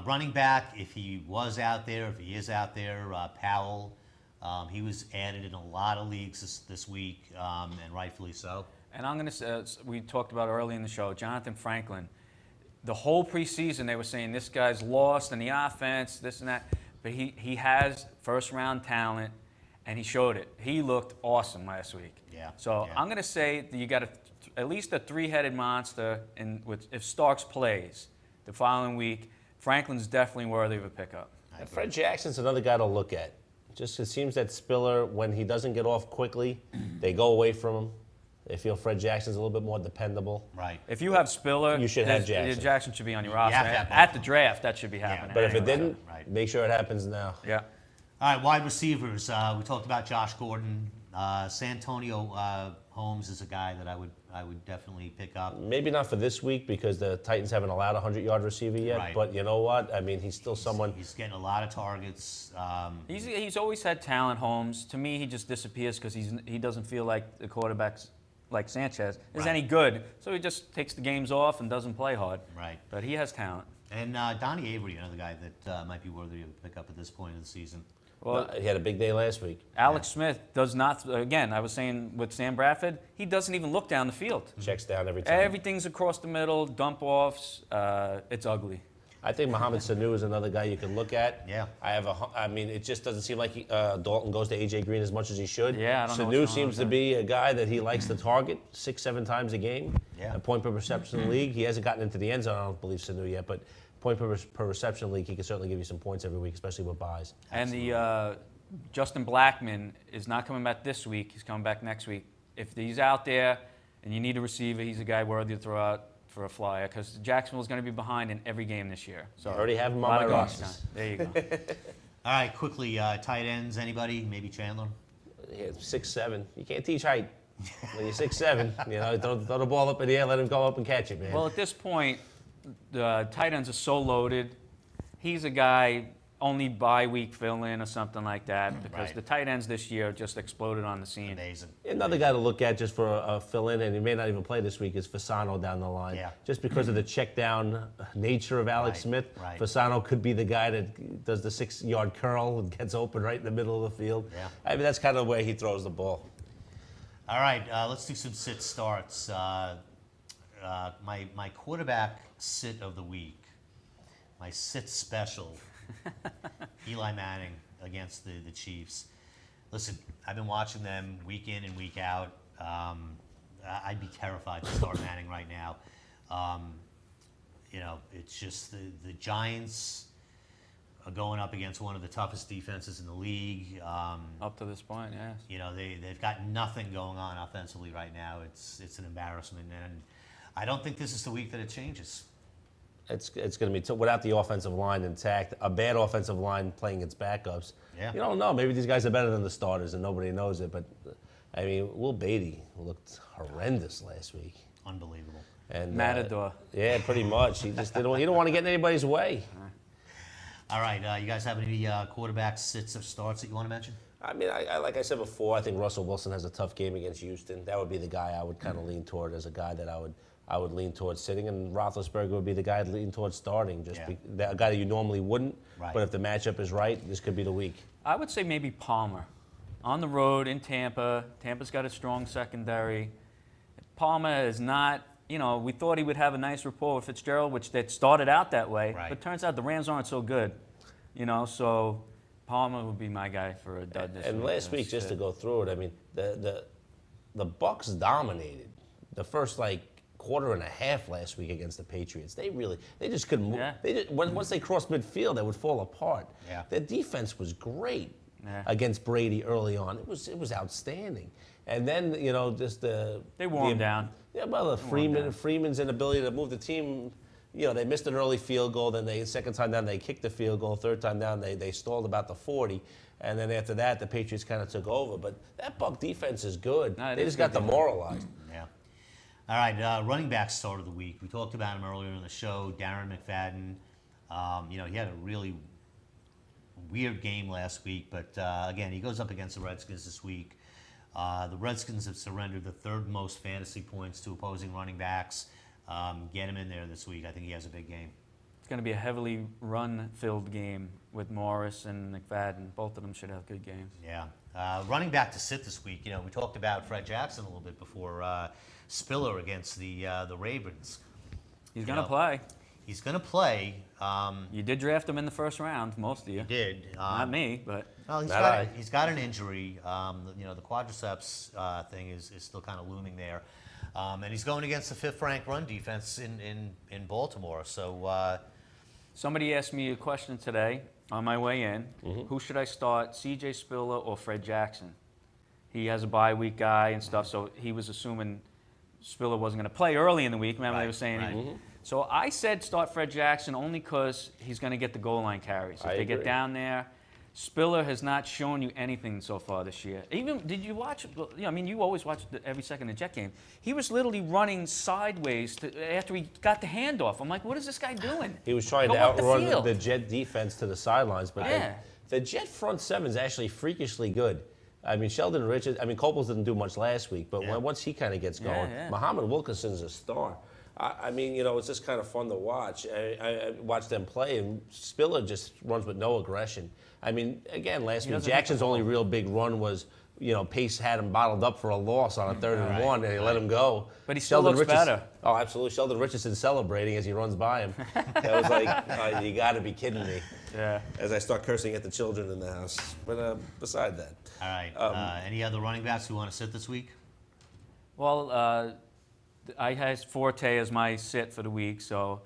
Running back, if he was out there, if he is out there, Powell, he was added in a lot of leagues this week, and rightfully so. And I'm going to say, we talked about early in the show, Jonathan Franklin. The whole preseason, they were saying this guy's lost in the offense, this and that. But he has first-round talent, and he showed it. He looked awesome last week. Yeah. So yeah. I'm going to say that you got at least a 3-headed monster. If Starks plays the following week, Franklin's definitely worthy of a pickup. And Fred Jackson's another guy to look at. Just it seems that Spiller, when he doesn't get off quickly, they go away from him. They feel Fred Jackson's a little bit more dependable. Right. If you have Spiller, You should have Jackson. Jackson should be on your roster. have to have both. At the draft, that should be happening. But if it anyway. didn't, Right. make sure it happens now. Yeah. All right, wide receivers. We talked about Josh Gordon. Santonio Holmes is a guy that I would definitely pick up. Maybe not for this week because the Titans haven't allowed a 100-yard receiver yet. Right. But you know what? I mean, he's still someone. He's getting a lot of targets. He's always had talent, Holmes. To me, he just disappears because he doesn't feel like the quarterbacks like Sanchez is Right. any good. So he just takes the games off and doesn't play hard. Right. But he has talent. And Donnie Avery, another guy that might be worthy of a pickup at this point in the season. Well, He had a big day last week. Alex Smith does not. Again, I was saying with Sam Bradford, he doesn't even look down the field. Checks down every time. Everything's across the middle, dump offs. It's ugly. I think Mohamed Sanu is another guy you can look at. Yeah. I mean, it just doesn't seem like Dalton goes to A.J. Green as much as he should. Yeah, I don't know what's Sanu going on seems with to that. be a guy that he likes to target 6-7 times a game. Yeah. A point per reception league. He hasn't gotten into the end zone, I don't believe, Sanu yet, but point per reception league, he can certainly give you some points every week, especially with buys. And the Justin Blackman is not coming back this week. He's coming back next week. If he's out there and you need a receiver, he's a guy worthy to throw out for a flyer because Jacksonville's going to be behind in every game this year. So I already have him on lot my of glasses. rush time. There you go. All right, quickly, tight ends, anybody? Maybe Chandler? Yeah, 6'7". You can't teach height. When you're 6'7", you know, throw the ball up in the air, let him go up and catch it, man. Well, at this point, the tight ends are so loaded. He's a guy only bye week fill in or something like that because Right. the tight ends this year just exploded on the scene. Amazing. Another guy to look at just for a fill-in, and he may not even play this week, is Fasano down the line. Yeah. Just because of the check-down nature of Alex Right, Smith, right. Fasano could be the guy that does the 6-yard curl and gets open right in the middle of the field. Yeah. I mean, that's kind of the way he throws the ball. All right, let's do some sit starts. My quarterback sit of the week, my sit special, Eli Manning against the Chiefs. Listen, I've been watching them week in and week out. I'd be terrified to start Manning right now. It's just the Giants going up against one of the toughest defenses in the league. Up to this point, yes. You know, they've got nothing going on offensively right now. It's an embarrassment, and I don't think this is the week that it changes. It's going to be without the offensive line intact, a bad offensive line playing its backups. Yeah. You don't know. Maybe these guys are better than the starters, and nobody knows it. But I mean, Will Beatty looked horrendous last week. Unbelievable. And Matador. Yeah, pretty much. He just didn't. He don't want to get in anybody's way. All right, you guys have any quarterback sits or starts that you want to mention? I mean, I like I said before, I think Russell Wilson has a tough game against Houston. That would be the guy I would kind of lean toward as a guy that I would lean towards sitting, and Roethlisberger would be the guy I'd lean towards starting, a guy that you normally wouldn't. Right. But if the matchup is right, this could be the week. I would say maybe Palmer. On the road in Tampa. Tampa's got a strong secondary. Palmer is not, you know, we thought he would have a nice rapport with Fitzgerald, which that started out that way. Right. But turns out the Rams aren't so good. You know, so Palmer would be my guy for a dud this week. And last week, just to go through it, I mean, the Bucks dominated the first quarter and a half last week against the Patriots. They just couldn't move. Yeah. Once they crossed midfield, they would fall apart. Yeah. Their defense was great Yeah. against Brady early on. It was outstanding. And then just They wore him down. Yeah, well, Freeman's inability to move the team. They missed an early field goal. Then second time down, they kicked the field goal. Third time down, they stalled about the 40. And then after that, the Patriots kind of took over. But that Buck defense is good. No, They just got demoralized. Yeah. All right, running back start of the week. We talked about him earlier in the show, Darren McFadden. He had a really weird game last week, but again, he goes up against the Redskins this week. The Redskins have surrendered the third most fantasy points to opposing running backs. Get him in there this week. I think he has a big game. It's going to be a heavily run-filled game with Morris and McFadden. Both of them should have good games. Yeah. Running back to sit this week, we talked about Fred Jackson a little bit before. Spiller against the Ravens. He's going to play. He's going to play. You did draft him in the first round, most of you. He did. Not me, but... Well, he's got an injury. The quadriceps thing is still kind of looming there. And he's going against the fifth-ranked run defense in Baltimore. So somebody asked me a question today on my way in. Mm-hmm. Who should I start, C.J. Spiller or Fred Jackson? He has a bye week guy and stuff, so he was assuming Spiller wasn't going to play early in the week. Remember they were saying. Right. So I said start Fred Jackson only because he's going to get the goal line carries. If they get down there, Spiller has not shown you anything so far this year. Even, did you watch, you always watch every second of the Jet game. He was literally running sideways after he got the handoff. I'm like, what is this guy doing? He was trying to outrun the Jet defense to the sidelines, but the Jet front seven is actually freakishly good. I mean, Sheldon Richards, Coples didn't do much last week, but once he kind of gets going, Muhammad Wilkinson's a star. It's just kind of fun to watch. I watch them play, and Spiller just runs with no aggression. Again, last week, Jackson's only real big run was, Pace had him bottled up for a loss on a 3rd and 1, and he let him go. But he still looks better. Oh, absolutely. Sheldon Richardson celebrating as he runs by him. That was like, you got to be kidding me. Yeah. As I start cursing at the children in the house. But beside that. All right. Any other running backs who want to sit this week? Well, I has Forte as my sit for the week, so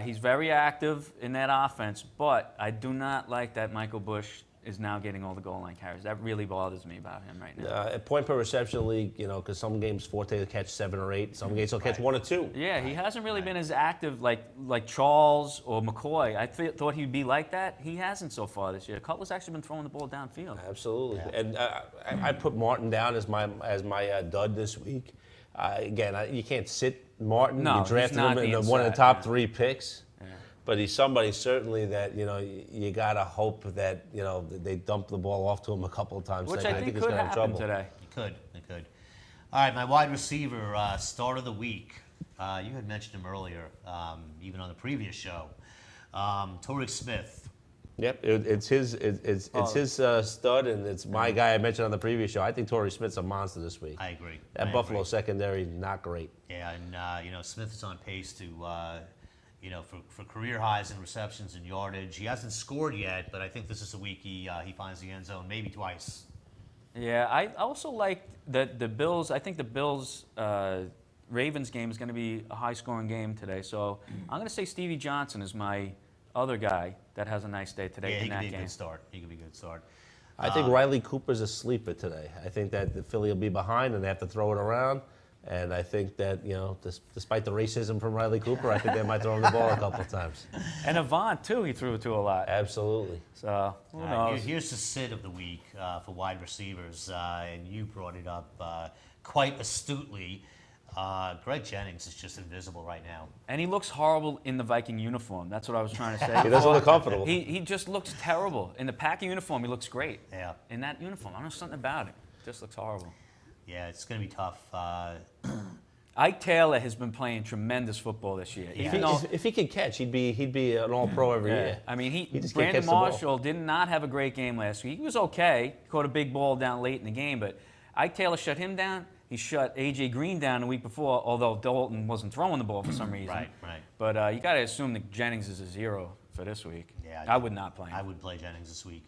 he's very active in that offense, but I do not like that Michael Bush is now getting all the goal line carries. That really bothers me about him right now. At point per reception league, because some games Forte will catch 7 or 8, some games he'll catch 1 or 2. Yeah, he hasn't really been as active like Charles or McCoy. I thought he'd be like that. He hasn't so far this year. Cutler's actually been throwing the ball downfield. Absolutely. Yeah. And I put Martin down as my dud this week. You can't sit Martin. No, you drafted him in one of the top 3 picks. Yeah. But he's somebody certainly that, you got to hope that, they dump the ball off to him a couple of times. Which I think could happen today. It could. All right, my wide receiver, start of the week. You had mentioned him earlier, even on the previous show. Torrey Smith. Yep, it's his stud, and it's my guy I mentioned on the previous show. I think Torrey Smith's a monster this week. I agree. That Buffalo secondary, not great. Yeah, and Smith is on pace to, for career highs in receptions and yardage. He hasn't scored yet, but I think this is the week he finds the end zone, maybe twice. Yeah, I also like that the Bills. I think the Bills Ravens game is going to be a high-scoring game today. So I'm going to say Stevie Johnson is my other guy that has a nice day today Yeah, he in could that be a game. good start. He could be a good start. I think Riley Cooper's a sleeper today. I think that the Philly will be behind and they have to throw it around. And I think that, despite the racism from Riley Cooper, I think they might throw him the ball a couple of times. And Avant, too, he threw to a lot. Absolutely. So, who All knows? right, here's the sit of the week for wide receivers, and you brought it up quite astutely. Greg Jennings is just invisible right now. And he looks horrible in the Viking uniform. That's what I was trying to say. He doesn't look comfortable. He just looks terrible. In the Packer uniform, he looks great. Yeah. In that uniform, I don't know, something about it. Just looks horrible. Yeah, it's going to be tough. Ike Taylor has been playing tremendous football this year. Yeah. Even though, If he could catch, he'd be an All-Pro every year. I mean, He just can't Brandon catch the ball. Marshall did not have a great game last week. He was okay. He caught a big ball down late in the game, but Ike Taylor shut him down. He shut A.J. Green down the week before, although Dalton wasn't throwing the ball for some reason. Right. But you got to assume that Jennings is a zero for this week. Yeah, I would not play him. I would play Jennings this week.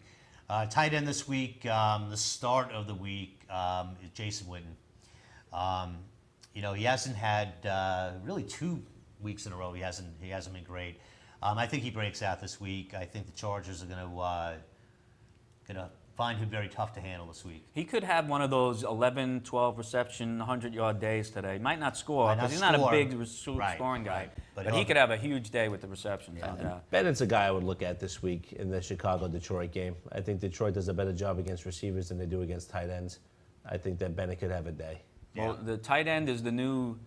Tight end this week, the start of the week is Jason Witten. He hasn't had really 2 weeks in a row. He hasn't been great. I think he breaks out this week. I think the Chargers are going to find him very tough to handle this week. He could have one of those 11, 12 reception, 100-yard days today. Might not score Might not because he's not a score. big Right, scoring guy. right. But But he he'll- could have a huge day with the receptions. no doubt. Bennett's a guy I would look at this week in the Chicago-Detroit game. I think Detroit does a better job against receivers than they do against tight ends. I think that Bennett could have a day. Well, the tight end is the new,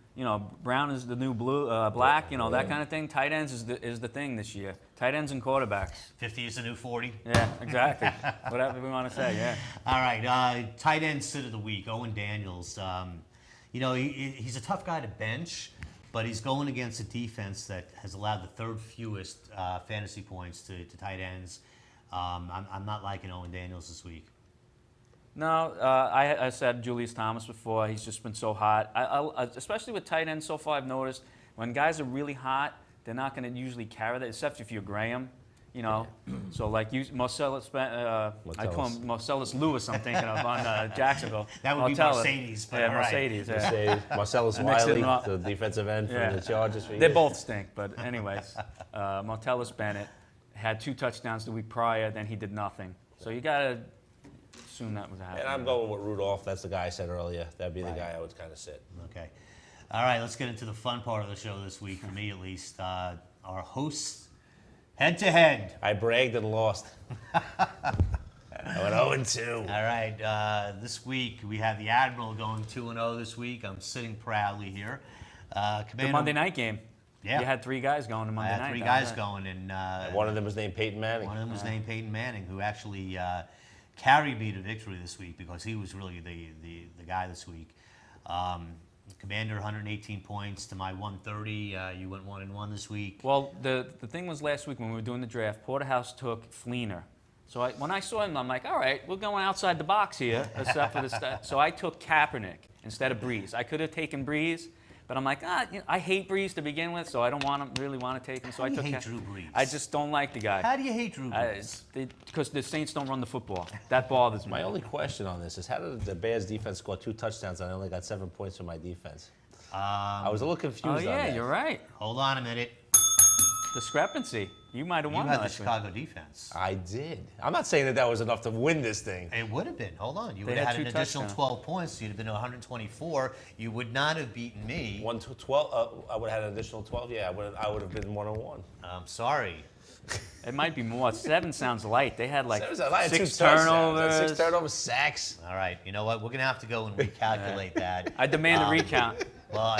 Brown is the new blue, black, that kind of thing. Tight ends is the thing this year. Tight ends and quarterbacks. 50 is the new 40. Yeah, exactly. Whatever we want to say, yeah. All right, tight end sit of the week, Owen Daniels. He's a tough guy to bench, but he's going against a defense that has allowed the 3rd fewest fantasy points to tight ends. I'm not liking Owen Daniels this week. No, I said Julius Thomas before. He's just been so hot. Especially with tight ends so far, I've noticed when guys are really hot, they're not going to usually carry that, except if you're Graham. So like Marcellus, I call him Marcellus Lewis. I'm thinking of on Jacksonville. That would be Mercedes, but all right. Mercedes. Yeah. Marcellus Mixed Wiley, it up. the defensive end for Yeah. the Chargers. For They years. both stink, but anyways, Martellus Bennett had 2 touchdowns the week prior, then he did nothing. So you got to assume that was happening. And I'm going with Rudolph. That's the guy I said earlier. That'd be the guy I would kind of sit. Okay. All right, let's get into the fun part of the show this week, for me at least. Our hosts head-to-head. I bragged and lost. I went 0-2. All right, this week we have the Admiral going 2-0 this week. I'm sitting proudly here. The Commander, Monday night game. Yeah. You had 3 guys going to I Monday had night. 3 that guys night. going, and One of them was named Peyton Manning. one of them was named Peyton Manning, who actually carried me to victory this week because he was really the guy this week. Commander, 118 points to my 130. You went 1-1 this week. Well, the thing was last week when we were doing the draft, Porterhouse took Fleener. So when I saw him, I'm like, all right, we're going outside the box here, except for the So I took Kaepernick instead of Breeze. I could have taken Breeze, but I'm like, I hate Breeze to begin with, so I don't really want to take him. So How do I you took hate Drew Brees? I just don't like the guy. How do you hate Drew Brees? Because the Saints don't run the football. That bothers me. My only question on this is how did the Bears defense score 2 touchdowns and I only got 7 points for my defense? I was a little confused Oh on yeah, that. you're right. Hold on a minute. Discrepancy. You might have You won had the last week. Chicago defense. I did. I'm not saying that was enough to win this thing. It would have been. Hold on. You They would have had had an 2 additional touchdowns. 12 points. You'd have been 124. You would not have beaten me. 1 to 12. I would have had an additional 12. Yeah, I would have been 1-1. I'm sorry. It might be more. 7 sounds light. They had like I had 6 2 touchdowns. turnovers. 6 turnovers, sacks. All right. You know what? We're going to have to go and recalculate that. I demand a recount. Well,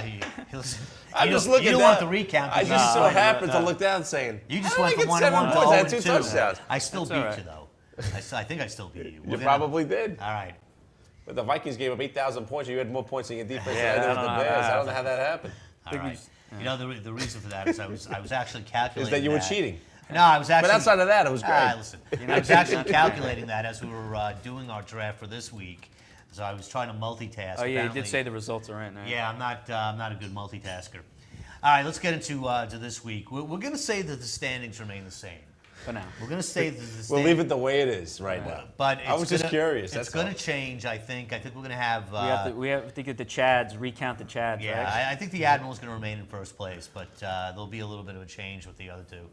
I'm just you looking don't down. want the recount. I because just you- so happened to look down saying, You just how went did I from get 1-1 7 to points. I had 2 0-2. touchdowns. I still That's beat all right. you, though. I think I still beat you. You probably did. All right. But the Vikings gave up 8,000 points. You had more points than your defense Yeah, than I did I with don't the know Bears. how I don't know how that happened. All right. You know, the reason for that is I was actually calculating Is that you were cheating? No, I was actually. But outside of that, it was great. Listen, I was actually calculating that as we were doing our draft for this week. So I was trying to multitask. Oh yeah, you Apparently- did say the results are in there. Yeah, I'm not a good multitasker. All right, let's get into to this week. We're going to say that the standings remain the same. For now. We're going to say that the standings. We'll leave it the way it is right now. But I was just curious. It's That's going all. to change, I think. I think we're going to have. We have to get the Chads, recount the Chads, Yeah, right? I think the Admiral's going to remain in first place, but there'll be a little bit of a change with the other two.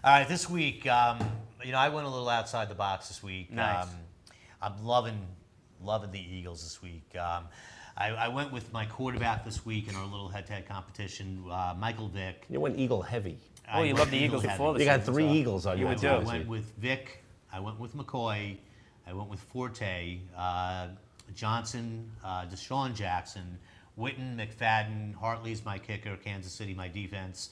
All right, this week, I went a little outside the box this week. Nice. I'm loving the Eagles this week. I went with my quarterback this week in our little head-to-head competition, Michael Vick. You went Eagle heavy. Oh, you love the Eagles heavy. before the You got season, 3 so- Eagles on You your would team do. I this went week. with Vick. I went with McCoy. I went with Forte, Johnson, Deshaun Jackson, Witten, McFadden, Hartley's my kicker, Kansas City my defense.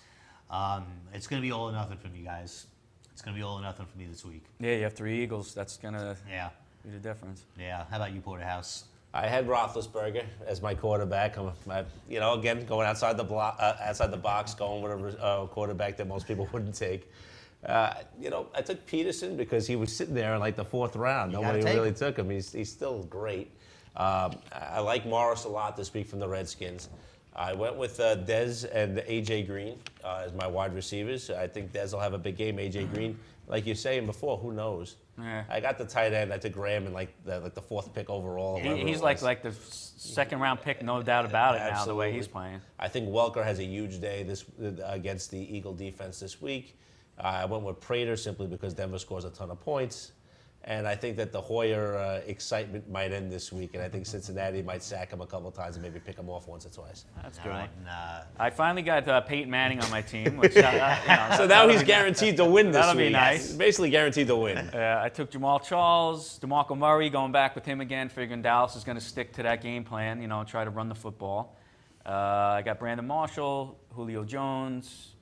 It's going to be all or nothing for me, guys. It's going to be all or nothing for me this week. Yeah, you have 3 Eagles. That's gonna Yeah, be the difference. yeah. How about you, Porterhouse? I had Roethlisberger as my quarterback. Again, going outside the box, going with a quarterback that most people wouldn't take. I took Peterson because he was sitting there in like the 4th round. You Nobody gotta take really him. took him. He's still great. I like Morris a lot this week from the Redskins. I went with Dez and A.J. Green as my wide receivers. I think Dez will have a big game. A.J. Green, like you're saying before, who knows? Yeah. I got the tight end. I took Graham in like the 4th pick overall. or whatever He's it like was. the 2nd round pick, no doubt about it now, the way he's Absolutely. playing. I think Welker has a huge day against the Eagle defense this week. I went with Prater simply because Denver scores a ton of points. And I think that the Hoyer excitement might end this week, and I think Cincinnati might sack him a couple times and maybe pick him off once or twice. That's a All good. right, One. and, I finally got Peyton Manning on my team, which So now that'll he's be- guaranteed to win this that'll week. be nice. He's basically guaranteed to win. I took Jamal Charles, DeMarco Murray, going back with him again, figuring Dallas is going to stick to that game plan, try to run the football. I got Brandon Marshall, Julio Jones,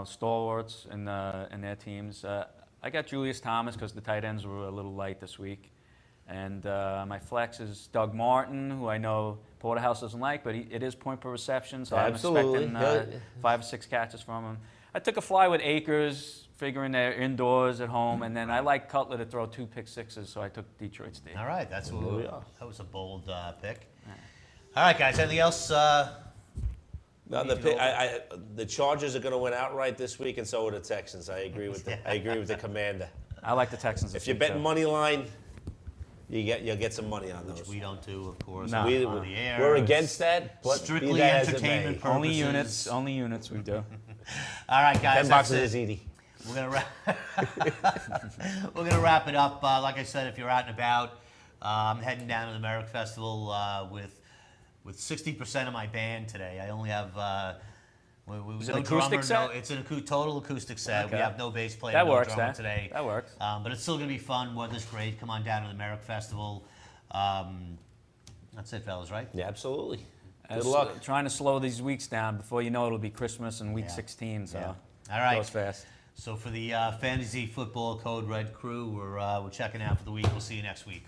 stalwarts in their teams. I got Julius Thomas because the tight ends were a little light this week. And my flex is Doug Martin, who I know Porterhouse doesn't like, but it is point per reception, so Absolutely. I'm expecting 5 or 6 catches from him. I took a fly with Akers, figuring they're indoors at home, and then I like Cutler to throw 2 pick sixes, so I took Detroit's D. all right, that we are. was a bold pick. All right, guys. Anything else? No, the Chargers are going to win outright this week, and so are the Texans. I agree with the Commander. I like the Texans. If this you're week, betting too. money line, you'll get some money on Which those. we don't do, of course. No. On the air. We're against that, but Strictly be that as it entertainment may. purposes. Only units we do. All right, guys. 10 that's boxes it. is easy. We're gonna wrap it up. Like I said, if you're out and about, I'm heading down to the Merrick Festival with 60% of my band today. I only have Is it no an acoustic drummer. set? No, it's an total acoustic set. We Okay. have no bass player, That no works, drummer that. today. That works. But it's still gonna be fun. Weather's great. Come on down to the Merrick Festival. That's it, fellas. Right? Yeah, absolutely. Good As, luck. Trying to slow these weeks down. Before you know it, it'll be Christmas and week Yeah. 16. So Yeah. All right. goes fast. So for the Fantasy Football Code Red crew, we're checking out for the week. We'll see you next week.